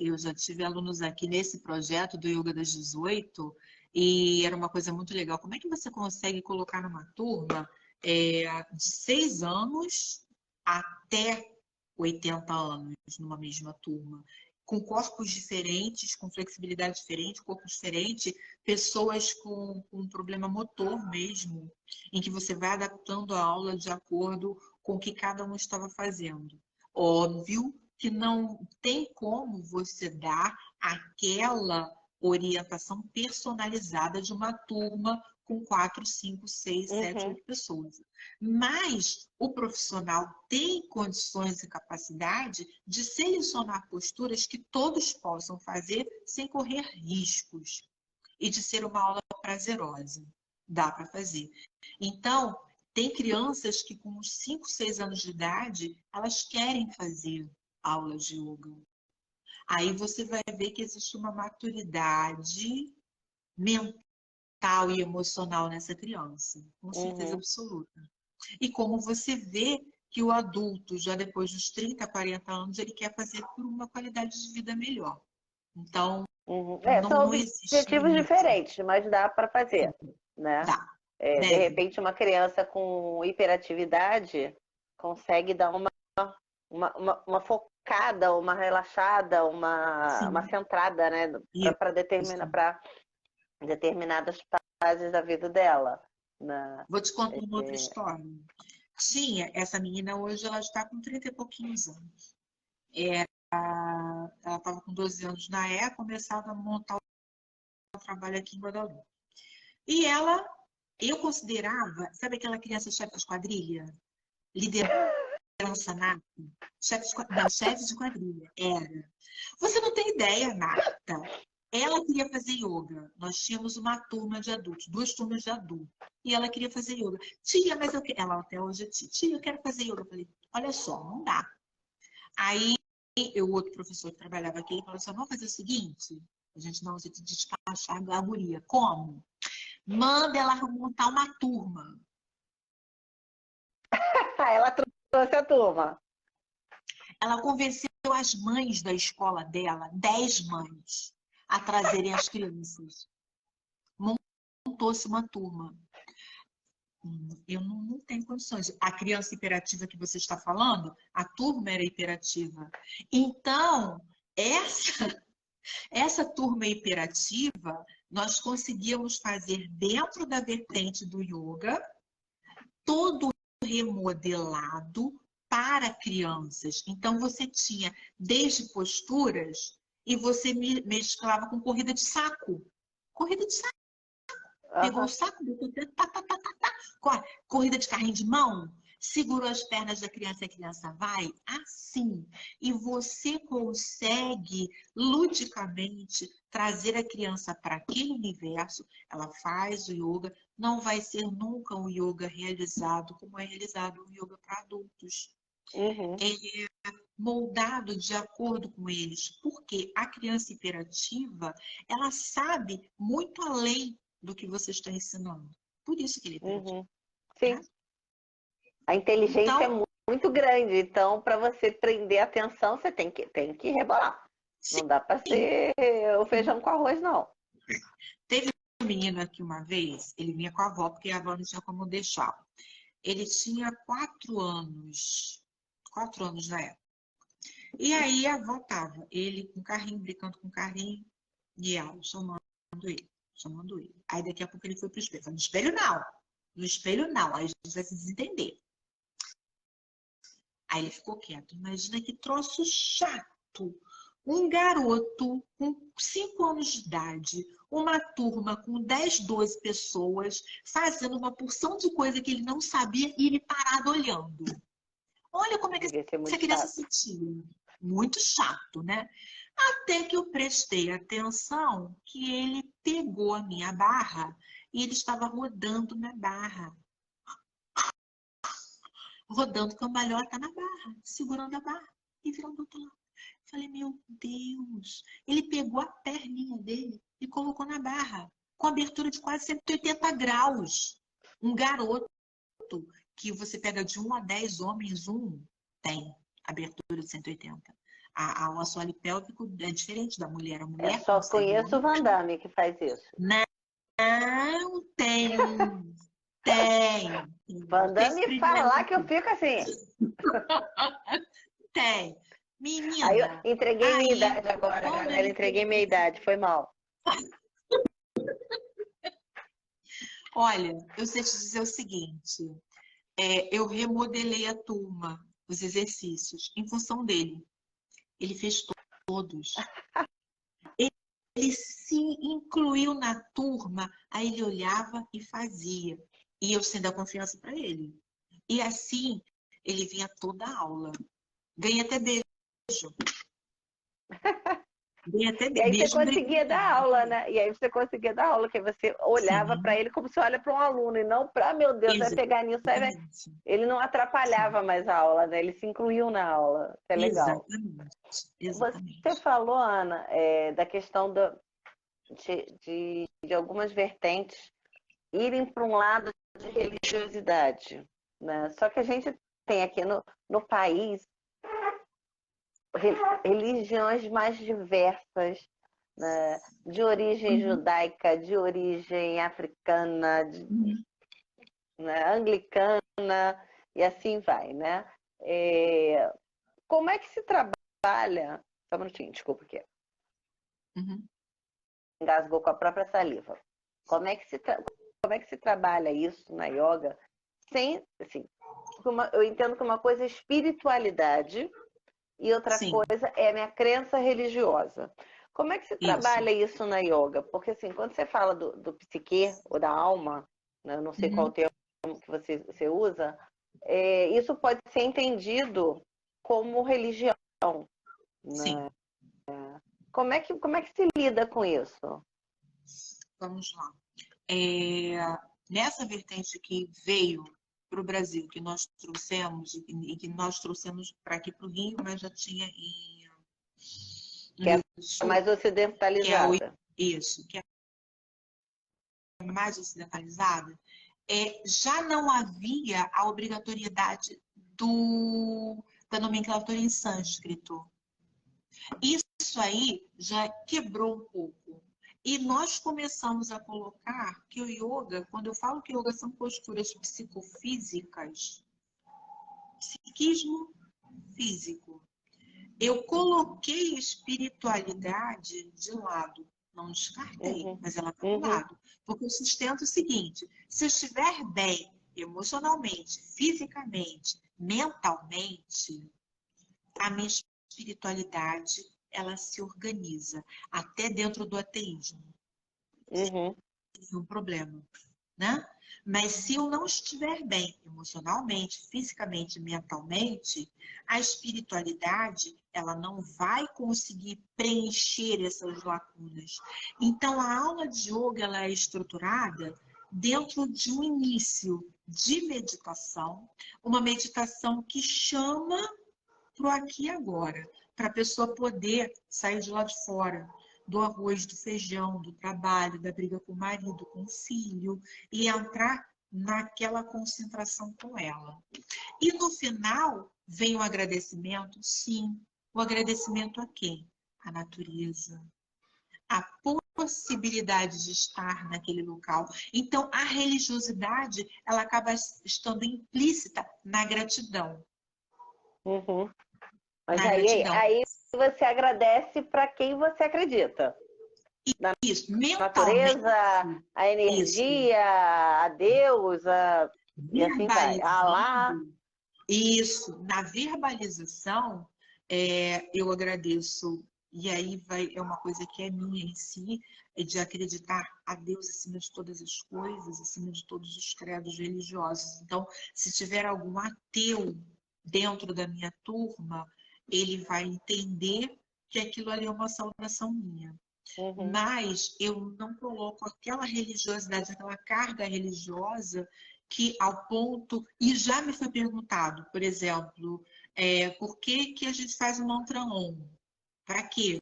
Eu já tive alunos aqui nesse projeto do Yoga das 18 e era uma coisa muito legal. Como é que você consegue colocar numa turma de 6 anos até 80 anos numa mesma turma? Com corpos diferentes, com flexibilidade diferente, corpo diferente, pessoas com um problema motor mesmo, em que você vai adaptando a aula de acordo com o que cada um estava fazendo. Óbvio que não tem como você dar aquela orientação personalizada de uma turma com 4, 5, 6, 7,
Uhum,
8 pessoas. Mas o profissional tem condições e capacidade de selecionar posturas que todos possam fazer sem correr riscos e de ser uma aula prazerosa. Dá para fazer. Então, tem crianças que com uns 5, 6 anos de idade, elas querem fazer aula de yoga. Aí você vai ver que existe uma maturidade mental e emocional nessa criança, com certeza
uhum.
absoluta. E como você vê que o adulto, já depois dos 30, 40 anos, ele quer fazer por uma qualidade de vida melhor. Então,
São
não existe
objetivos
limite.
diferentes, mas dá para fazer, né?
Dá,
De
deve.
repente, uma criança com hiperatividade consegue dar uma focada, uma relaxada, uma
Sim,
centrada, né? Para
isso.
determinadas fases da vida dela. Né?
Vou te contar uma outra história. Tinha, essa menina hoje, ela está com 30 e pouquinhos anos. Ela estava com 12 anos na época, começava a montar o trabalho aqui em Guadalupe. E ela, eu considerava, sabe aquela criança chefe de esquadrilha? Liderança nata? Chefe de quadrilha, era. Você não tem ideia, Nata. Ela queria fazer yoga. Nós tínhamos uma turma de adultos, duas turmas de adultos. E ela queria fazer yoga. Tia, mas eu quero. Ela até hoje é tia, eu quero fazer yoga. Eu falei, olha só, não dá. Aí, o outro professor que trabalhava aqui, ele falou assim, vamos fazer o seguinte, a gente não vai te despachar a guria. Como? Manda ela montar uma turma.
Ela trouxe a turma.
Ela convenceu as mães da escola dela, 10 mães, a trazerem as crianças. Montou-se uma turma. Eu não tenho condições. A criança hiperativa que você está falando, a turma era hiperativa. Então, essa turma hiperativa, nós conseguíamos fazer dentro da vertente do yoga, todo remodelado para crianças. Então, você tinha desde posturas e você mesclava com corrida de saco. Corrida de saco. Pegou o saco, botou dentro, tá, tá, tá, tá, tá. Corrida de carrinho de mão, segurou as pernas da criança e a criança vai assim. E você consegue, ludicamente, trazer a criança para aquele universo. Ela faz o yoga, não vai ser nunca um yoga realizado como é realizado um yoga para adultos.
Uhum.
É moldado de acordo com eles, porque a criança hiperativa, ela sabe muito além do que você está ensinando. Por isso que ele é hiperativo.
Uhum. Sim.
Né?
A inteligência é
Então,
muito grande, então para você prender a atenção, você tem que rebolar.
sim,
Não dá para ser o feijão com arroz, não.
teve um menino aqui uma vez, ele vinha com a avó, porque a avó não tinha como deixar. Ele tinha 4 anos na época. E aí a avó tava, ele com o carrinho, brincando com o carrinho, e ela chamando ele. Aí daqui a pouco ele foi pro espelho. Falei, no espelho não. No espelho não. Aí a gente vai se desentender. Aí ele ficou quieto. Imagina que troço chato. Um garoto com 5 anos de idade, uma turma com 10, 12 pessoas, fazendo uma porção de coisa que ele não sabia e ele parado olhando. Olha como é que
Devia ser
essa
muito
criança
chato.
se sentia. Muito chato, né? Até que eu prestei atenção que ele pegou a minha barra e ele estava rodando na barra. Rodando cambalhota na barra, segurando a barra e virando do outro lado. Falei, meu Deus. Ele pegou a perninha dele e colocou na barra, com abertura de quase 180 graus. Um garoto que você pega de 1 a 10 homens, tem abertura de 180. O assoalho pélvico é diferente da mulher. A
Eu
mulher
só
consegue
conheço o
muito.
Van Damme que faz isso.
Não tem. Tem.
Van
Tem
Damme fala lá que eu
experimento.
fico assim.
Tem.
Aí eu
Menina,
entreguei minha
aí,
idade agora,
quando
galera.
ele
Entreguei
pegou.
minha idade, foi mal.
Olha, eu sei te dizer o seguinte: eu remodelei a turma, os exercícios, em função dele. Ele fez todos. Ele se incluiu na turma, aí ele olhava e fazia. E eu sendo a confiança para ele. E assim, ele vinha toda a aula. Ganhei até beijo. Ganhei até
E aí você
mesmo
conseguia
brincando.
dar aula, né? E aí você conseguia dar aula, que você olhava para
Sim,
ele como se olha para um aluno, e não para, meu Deus, vai pegar nisso, aí vai...
exatamente.
Ele não
Sim,
atrapalhava mais a aula, né? Ele se incluiu na aula. Isso é legal.
exatamente.
Você
Exatamente.
falou, Ana, da questão de algumas vertentes irem para um lado de religiosidade, né? Só que a gente tem aqui no país religiões mais diversas, né? De origem judaica, de origem africana, né? Anglicana, e assim vai, né? Como é que se trabalha... Só um minutinho, desculpa aqui. Engasgou com a própria saliva. Como é que se trabalha isso na yoga sem, assim, eu entendo que uma coisa é espiritualidade e outra coisa é a minha crença religiosa. Como é que se trabalha isso na yoga? Porque assim, quando você fala do psique ou da alma, né, eu não sei qual o termo que você usa, isso pode ser entendido como religião.
Sim.
Né? Como é que se lida com isso?
Vamos lá. Nessa vertente que veio para o Brasil, que nós trouxemos, e que nós trouxemos para aqui para o Rio, mas já tinha
que é mais ocidentalizada.
Que é mais ocidentalizada, já não havia a obrigatoriedade da nomenclatura em sânscrito. Isso aí já quebrou um pouco. E nós começamos a colocar que o yoga, quando eu falo que yoga são posturas psicofísicas, psiquismo físico, eu coloquei espiritualidade de lado. Não descartei, mas ela está do lado. Porque eu sustento o seguinte: se eu estiver bem emocionalmente, fisicamente, mentalmente, a minha espiritualidade ela se organiza, até dentro do ateísmo. É um problema, né? Mas se eu não estiver bem emocionalmente, fisicamente, mentalmente, a espiritualidade ela não vai conseguir preencher essas lacunas. Então a aula de yoga ela é estruturada dentro de um início de meditação, uma meditação que chama para o aqui e agora, para a pessoa poder sair de lá de fora, do arroz, do feijão, do trabalho, da briga com o marido, com o filho, e entrar naquela concentração com ela. E no final, vem o agradecimento, sim. O agradecimento a quem? A natureza. A possibilidade de estar naquele local. Então, a religiosidade, ela acaba estando implícita na gratidão.
Mas aí você agradece para quem você acredita. Na natureza, a energia, a Deus, e assim vai. Alá.
Isso. Na verbalização, eu agradeço. E aí é uma coisa que é minha em si, é de acreditar a Deus acima de todas as coisas, acima de todos os credos religiosos. Então, se tiver algum ateu dentro da minha turma, ele vai entender que aquilo ali é uma saudação minha. Mas eu não coloco aquela religiosidade, aquela carga religiosa que ao ponto... E já me foi perguntado, por exemplo, por que a gente faz o mantra Om? Para quê?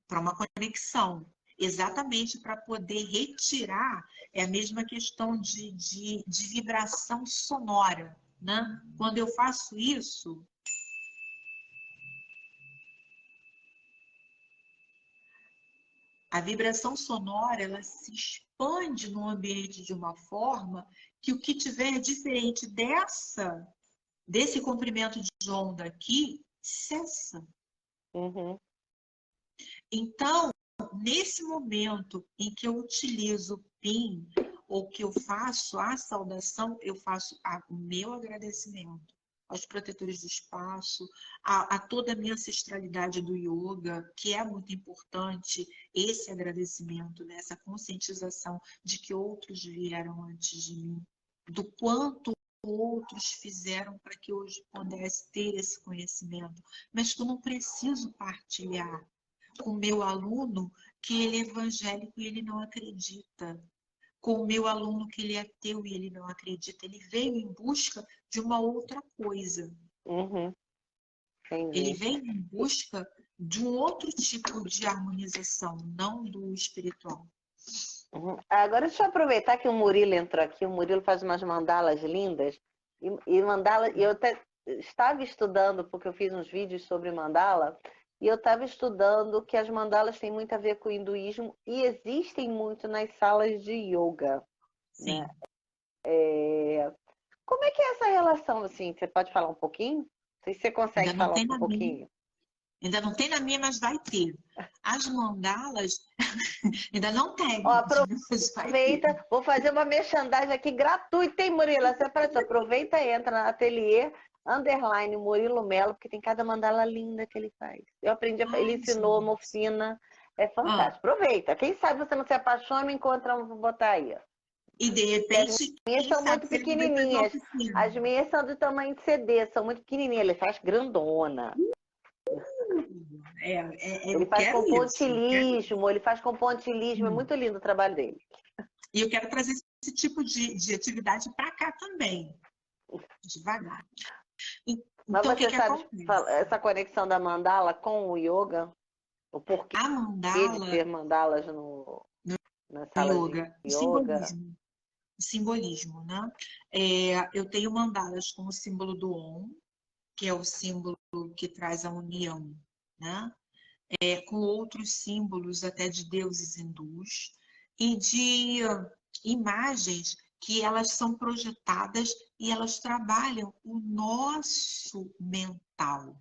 Para uma conexão. Exatamente para poder retirar, é a mesma questão de vibração sonora. Né? Quando eu faço isso... A vibração sonora, ela se expande no ambiente de uma forma que o que tiver diferente desse comprimento de onda aqui, cessa. Então, nesse momento em que eu utilizo o PIN, ou que eu faço a saudação, eu faço o meu agradecimento aos protetores do espaço, a toda a minha ancestralidade do yoga, que é muito importante, esse agradecimento, né? Essa conscientização de que outros vieram antes de mim, do quanto outros fizeram para que hoje pudesse ter esse conhecimento, mas que eu não preciso partilhar com o meu aluno que ele é evangélico e ele não acredita, com o meu aluno que ele é ateu e ele não acredita. Ele veio em busca de uma outra coisa. Ele veio em busca de um outro tipo de harmonização, não do espiritual.
Agora deixa eu aproveitar que o Murilo entrou aqui. O Murilo faz umas mandalas lindas. E mandala, e eu até estava estudando, porque eu fiz uns vídeos sobre mandala, e eu estava estudando que as mandalas têm muito a ver com o hinduísmo e existem muito nas salas de yoga,
Sim.
né? Como é que é essa relação, assim? Você pode falar um pouquinho? Não sei se você consegue
Ainda não
falar
tem
um
na minha.
pouquinho.
Ainda não tem na minha, mas vai ter. As mandalas ainda não
Ó,
tem, mas vai ter.
aproveita, vou fazer uma merchandising aqui gratuita, hein, Murilo? Você aproveita e entra na ateliê, _ Murilo Melo, porque tem cada mandala linda que ele faz. Eu aprendi, ele
Ai,
ensinou uma
gente.
oficina, é
Ah,
fantástico. Aproveita. Quem sabe você não se apaixona e encontra um, vou botar aí.
e de
E as
repente,
minhas
quem
são
sabe
muito
serve depois da
pequenininhas.
oficina.
As minhas são do tamanho de CD, são muito pequenininhas. Ele faz grandona. Ele
Eu
faz
quero
com
isso. Eu quero isso.
pontilismo, ele faz com pontilismo. É
Hum.
muito lindo o trabalho dele.
E eu quero trazer esse tipo de atividade para cá também, devagar.
Mas
Então, o que
você
que
sabe
acontece?
essa conexão da mandala com o yoga? O porquê
A
de
mandala
ter mandalas nas
no
salas de
yoga, o
yoga?
simbolismo. O simbolismo, né? Eu tenho mandalas com o símbolo do Om, que é o símbolo que traz a união, né? Com outros símbolos até de deuses hindus e de imagens que elas são projetadas e elas trabalham o nosso mental,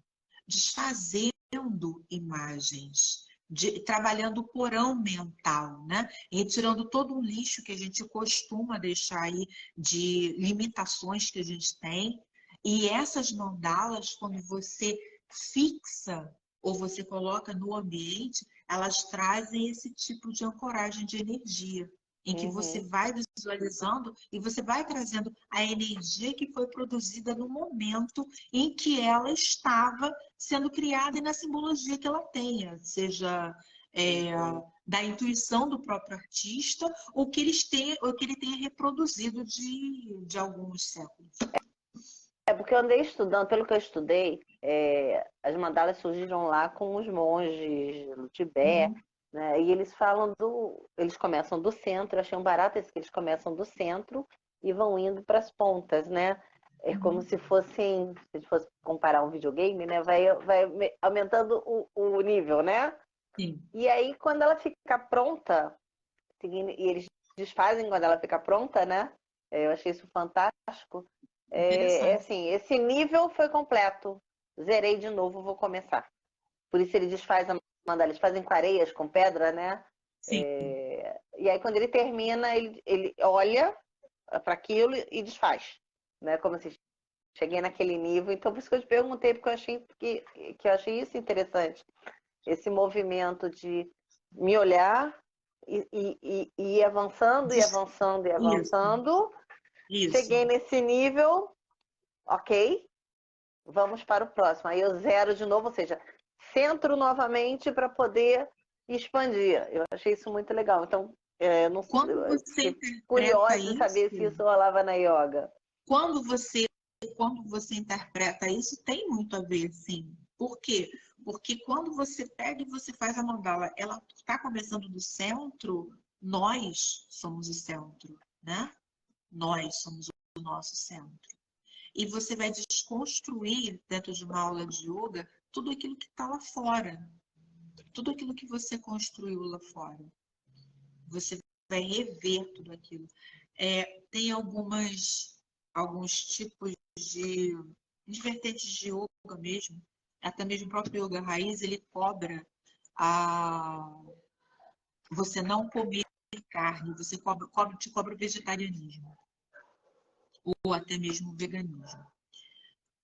desfazendo imagens, trabalhando o porão mental, né? Retirando todo o lixo que a gente costuma deixar aí de limitações que a gente tem. E essas mandalas, quando você fixa ou você coloca no ambiente, elas trazem esse tipo de ancoragem de energia, em que você
Uhum.
vai visualizando e você vai trazendo a energia que foi produzida no momento em que ela estava sendo criada e na simbologia que ela tenha, seja da intuição do próprio artista ou que ele tenha reproduzido de alguns séculos.
É porque eu andei estudando, pelo que eu estudei, as mandalas surgiram lá com os monges no Tibete,
Uhum.
né? E eles falam eles começam do centro, eu achei um barato esse que eles começam do centro e vão indo para as pontas, né? É como
Uhum.
se fossem, se a gente fosse comparar um videogame, né? Vai aumentando o nível, né?
Sim,
E aí, quando ela fica pronta, e eles desfazem quando ela fica pronta, né? Eu achei isso fantástico.
interessante.
Assim, esse nível foi completo. Zerei de novo, vou começar. Por isso ele desfaz a mandala. Eles fazem com areias, com pedra, né?
Sim.
E aí quando ele termina, ele olha para aquilo e desfaz. Né? Como se cheguei naquele nível. Então por isso que eu te perguntei, porque eu achei que eu achei isso interessante. Esse movimento de me olhar e ir avançando e avançando e
Isso,
avançando.
isso.
Cheguei nesse nível, ok, vamos para o próximo. Aí eu zero de novo, ou seja, centro novamente para poder expandir. Eu achei isso muito legal. Então, não,
Quando
eu
você
fiquei
interpreta
curiosa de saber se
isso,
isso rolava na yoga.
quando você, quando você interpreta isso, tem muito a ver, sim. Por quê? Porque quando você pega e você faz a mandala, ela está começando do centro, nós somos o centro, né? Nós somos o nosso centro. E você vai desconstruir, dentro de uma aula de yoga, tudo aquilo que está lá fora. Tudo aquilo que você construiu lá fora. Você vai rever tudo aquilo. Tem alguns tipos de vertentes de yoga mesmo, até mesmo o próprio yoga raiz, ele cobra você não comer carne, te cobra o vegetarianismo, ou até mesmo o veganismo.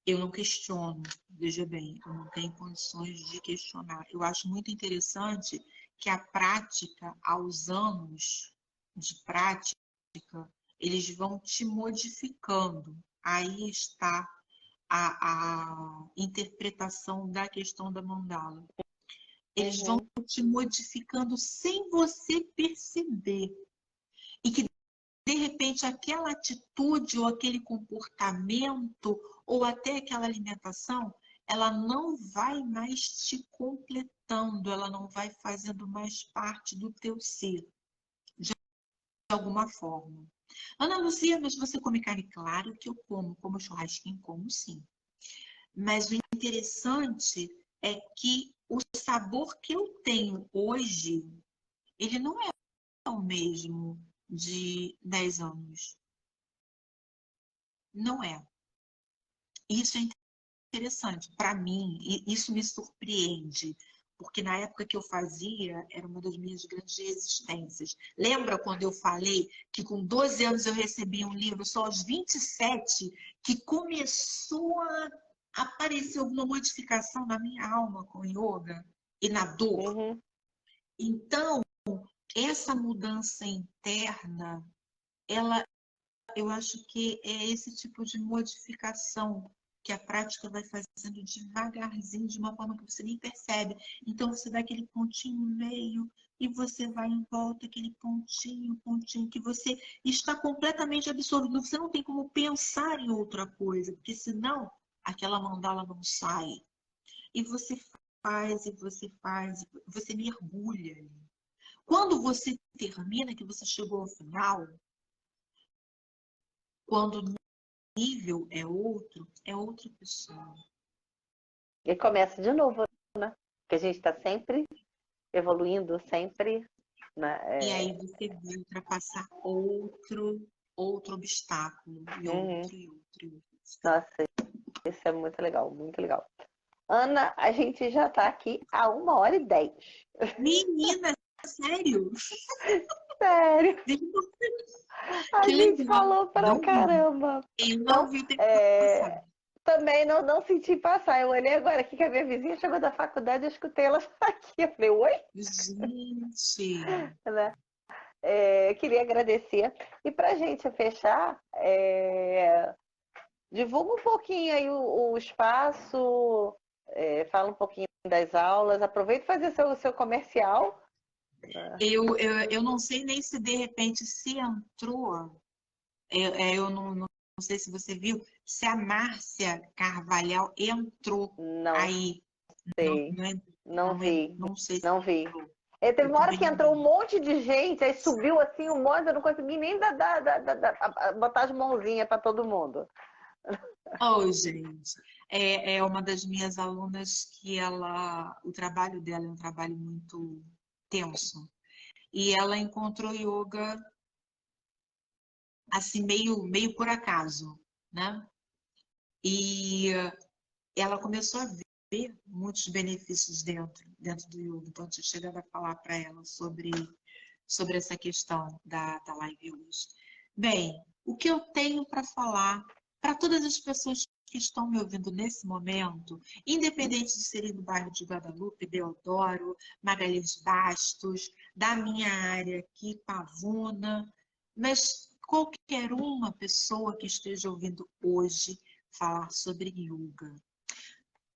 Eu não questiono, veja bem, eu não tenho condições de questionar. Eu acho muito interessante que a prática, aos anos de prática, eles vão te modificando. Aí está a interpretação da questão da mandala. Eles vão
Uhum.
te modificando sem você perceber. E que de repente aquela atitude ou aquele comportamento ou até aquela alimentação, ela não vai mais te completando, ela não vai fazendo mais parte do teu ser, de alguma forma. Ana Luzia, mas você come carne? Claro que eu como. Como churrasquinho? Como sim. Mas o interessante é que o sabor que eu tenho hoje, ele não é o mesmo de 10 anos. Não é. Isso é interessante. Para mim, isso me surpreende. Porque na época que eu fazia, era uma das minhas grandes resistências. Lembra quando eu falei que com 12 anos eu recebi um livro, só aos 27, que começou a aparecer alguma modificação na minha alma com yoga e na dor?
Uhum.
Então, essa mudança interna, ela, eu acho que é esse tipo de modificação que a prática vai fazendo devagarzinho, de uma forma que você nem percebe. Então, você dá aquele pontinho no meio e você vai em volta, aquele pontinho, pontinho, que você está completamente absorvido. Você não tem como pensar em outra coisa, porque senão aquela mandala não sai. E você faz, você mergulha ali. Quando você termina, que você chegou ao final, quando o nível é outra pessoa.
E começa de novo, né? Porque a gente está sempre evoluindo, sempre, né?
E aí você vai ultrapassar outro obstáculo, e
Uhum.
outro, e outro, e outro obstáculo.
Nossa, isso é muito legal, muito legal. Ana, a gente já está aqui há 1h10.
Menina, sério?
Sério, a
Que
gente
legal.
falou pra
Não vi.
caramba.
Eu não
Então,
vi o tempo passar.
também não senti passar. Eu olhei agora aqui que a minha vizinha chegou da faculdade, eu escutei ela aqui. Eu falei, oi?
Gente,
Né? Queria agradecer. E para a gente fechar, divulga um pouquinho aí o espaço, fala um pouquinho das aulas, aproveita e fazer seu comercial.
eu não sei nem se de repente se entrou. Eu não sei se você viu, se a Márcia Carvalhal entrou
Não
aí. Não,
sei, não
não,
vi,
não sei se
não vi.
entrou.
Teve
Eu
uma hora
também
que
não
entrou um
vi.
monte de gente, aí subiu assim um monte, eu não consegui nem botar as mãozinhas para todo mundo.
Oh, gente, é uma das minhas alunas que o trabalho dela é um trabalho muito tenso. E ela encontrou yoga assim, meio por acaso, né? E ela começou a ver muitos benefícios dentro do yoga. Então, eu tinha chegado a falar para ela sobre essa questão da live hoje. Bem, o que eu tenho para falar para todas as pessoas que estão me ouvindo nesse momento, independente de serem do bairro de Guadalupe, Deodoro, Magalhães Bastos, da minha área aqui, Pavuna, mas qualquer uma pessoa que esteja ouvindo hoje falar sobre yoga.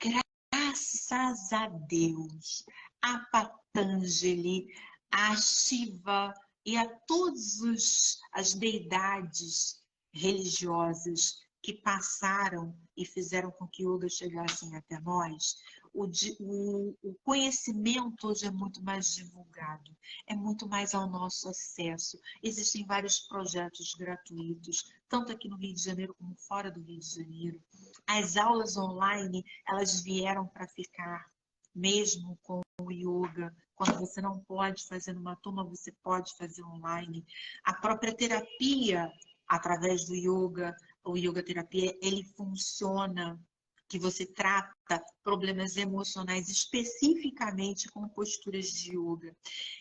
Graças a Deus, a Patanjali, a Shiva e a todas as deidades religiosas que passaram e fizeram com que o yoga chegasse até nós, o conhecimento hoje é muito mais divulgado, é muito mais ao nosso acesso. Existem vários projetos gratuitos, tanto aqui no Rio de Janeiro como fora do Rio de Janeiro. As aulas online, elas vieram para ficar, mesmo com o yoga. Quando você não pode fazer numa turma, você pode fazer online. A própria terapia, através do yoga, o yoga terapia, ele funciona, que você trata problemas emocionais especificamente com posturas de yoga.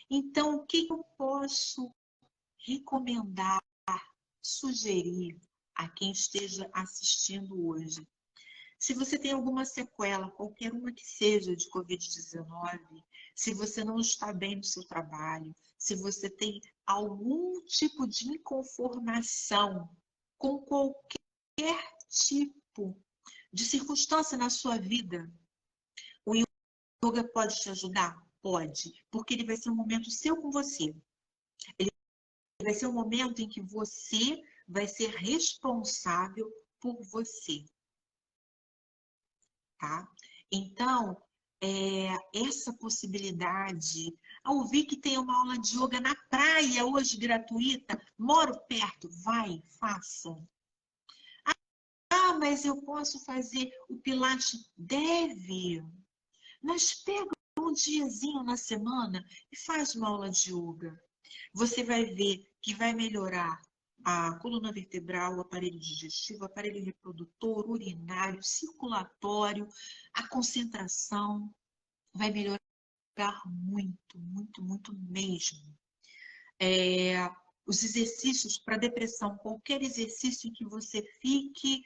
Então, o que eu posso recomendar, sugerir a quem esteja assistindo hoje? Se você tem alguma sequela, qualquer uma que seja de Covid-19, se você não está bem no seu trabalho, se você tem algum tipo de inconformação com qualquer tipo de circunstância na sua vida, o yoga pode te ajudar? Pode, porque ele vai ser um momento seu com você. Ele vai ser um momento em que você vai ser responsável por você. Tá? Então, essa possibilidade, ouvi que tem uma aula de yoga na praia hoje gratuita. Moro perto. Vai, faça. Ah, mas eu posso fazer o Pilates? Deve. Mas pega um diazinho na semana e faz uma aula de yoga. Você vai ver que vai melhorar a coluna vertebral, o aparelho digestivo, o aparelho reprodutor, urinário, circulatório, a concentração. Vai melhorar muito, muito, muito mesmo. Os exercícios para depressão, qualquer exercício que você fique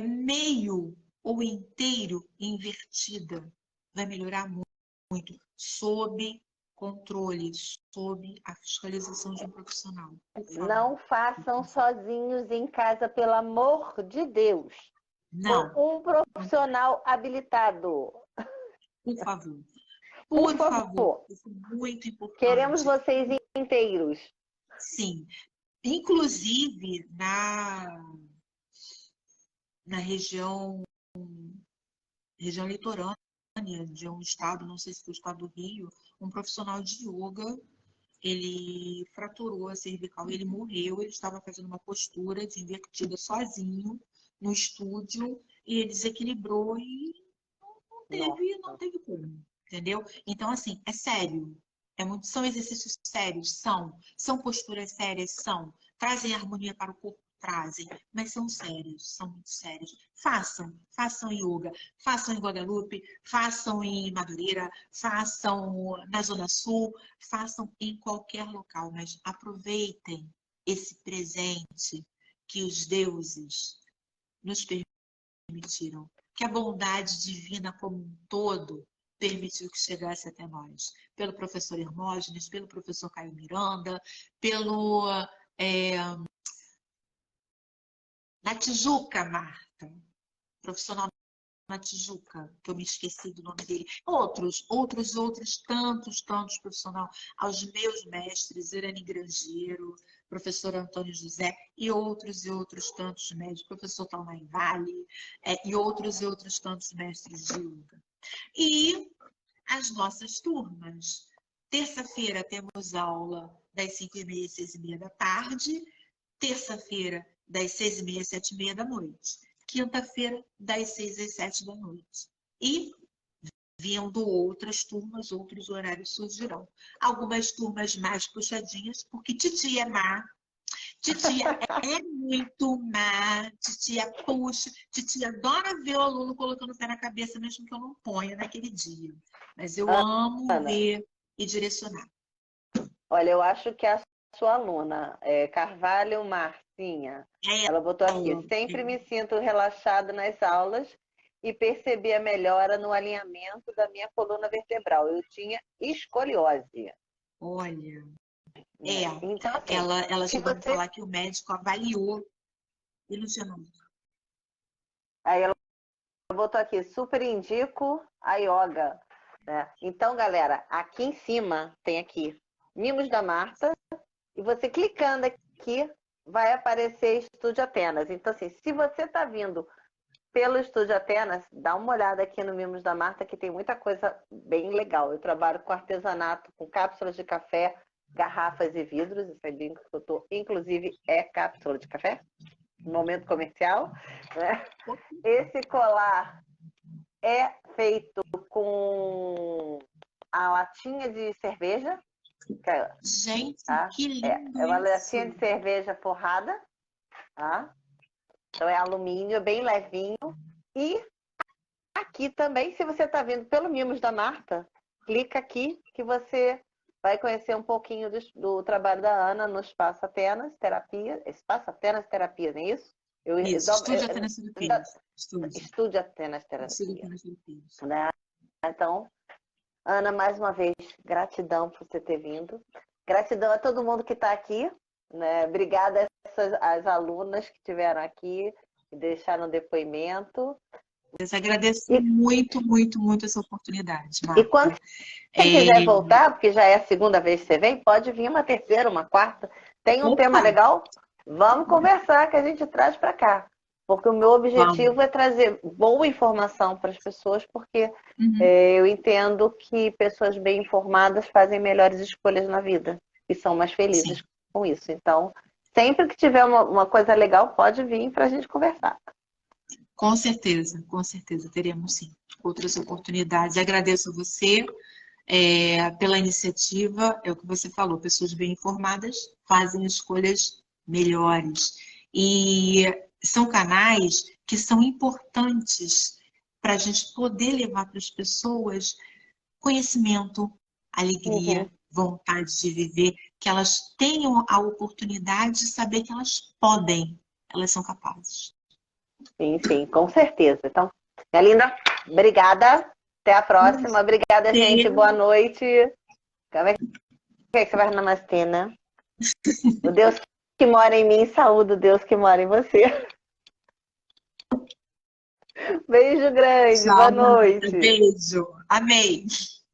meio ou inteiro invertida, vai melhorar muito, sob controle, sob a fiscalização de um profissional.
Não façam sozinhos em casa, pelo amor de Deus.
Não.
Com um profissional habilitado.
Por favor.
Por favor.
Isso é muito importante.
Queremos vocês inteiros.
Sim. Inclusive, na região litorânea de um estado, não sei se foi o estado do Rio, um profissional de yoga, ele fraturou a cervical, ele morreu, ele estava fazendo uma postura de invertida sozinho no estúdio e ele desequilibrou e não teve como, entendeu? Então, assim, é sério. São exercícios sérios, são posturas sérias, trazem harmonia para o corpo, trazem, mas são sérios, são muito sérios. Façam yoga, façam em Guadalupe, façam em Madureira, façam na Zona Sul, façam em qualquer local, mas aproveitem esse presente que os deuses nos permitiram, que a bondade divina como um todo permitiu que chegasse até nós. Pelo professor Hermógenes, pelo professor Caio Miranda, pelo... na Tijuca, Marta, profissional na Tijuca, que eu me esqueci do nome dele. Outros, tantos profissionais, aos meus mestres, Irane Grangeiro, professor Antônio José, e outros tantos mestres, professor Talmay Vale, e outros tantos mestres de yoga. E as nossas turmas. Terça-feira temos aula das 5h30 às 6h30 da tarde. Terça-feira, das 6h30 às 7h30 da noite. Quinta-feira, das 6 às 7 da noite. E, vindo outras turmas, outros horários surgirão. Algumas turmas mais puxadinhas, porque titia é má. Titia é muito má. Titia puxa. Titia adora ver o aluno colocando o pé na cabeça, mesmo que eu não ponha naquele dia. Mas eu amo ver e direcionar.
Olha, eu acho que a sua aluna, Carvalho Marcinha, ela botou aqui: sempre me sinto relaxada nas aulas e percebi a melhora no alinhamento da minha coluna vertebral. Eu tinha escoliose.
Olha,
então, assim,
ela chegou a falar que o médico avaliou ilusionando.
Aí ela botou aqui: super indico a yoga. Né? Então, galera, aqui em cima tem aqui Mimos da Marta, e você clicando aqui vai aparecer Estúdio Atenas. Então, assim, se você está vindo pelo Estúdio Atenas, dá uma olhada aqui no Mimos da Marta, que tem muita coisa bem legal. Eu trabalho com artesanato, com cápsulas de café, garrafas e vidros. Isso é bem que eu estou, inclusive, é cápsula de café, no momento comercial. Né? Esse colar é feito com a latinha de cerveja.
Gente,
tá?
que lindo!
É uma latinha de cerveja forrada. Tá? Então é alumínio, bem levinho. E aqui também, se você está vindo pelo Mimos da Marta, clica aqui que você vai conhecer um pouquinho do trabalho da Ana no Espaço Atenas Terapia. Espaço Atenas Terapia, não é isso?
Estúdio Atenas Terapia.
Estúdio Atenas Terapia. Né? Então, Ana, mais uma vez, gratidão por você ter vindo. Gratidão a todo mundo que está aqui. Né? Obrigada às alunas que estiveram aqui e deixaram depoimento.
Eu agradeço muito, muito, muito essa oportunidade, Marta.
E quando você quiser voltar, porque já é a segunda vez que você vem, pode vir uma terceira, uma quarta. Tem um tema legal? Vamos conversar que a gente traz para cá. Porque o meu
Vamos.
objetivo é trazer boa informação para as pessoas, porque
Uhum.
eu entendo que pessoas bem informadas fazem melhores escolhas na vida e são mais
Sim,
felizes com isso. Então, sempre que tiver uma coisa legal, pode vir para a gente conversar.
com certeza teremos sim outras oportunidades. Agradeço a você pela iniciativa, é o que você falou, pessoas bem informadas fazem escolhas melhores. E são canais que são importantes para a gente poder levar para as pessoas conhecimento,
Uhum.
alegria, vontade de viver, que elas tenham a oportunidade de saber que elas podem, elas são capazes.
Sim, sim, com certeza. Então, minha linda, obrigada. Até a próxima. Obrigada, gente. Boa noite. Como é que você vai no namastê, né? O Deus que mora em mim, saúde o Deus que mora em você. Beijo grande, boa
Tchau, Renata.
noite.
Beijo. Amém.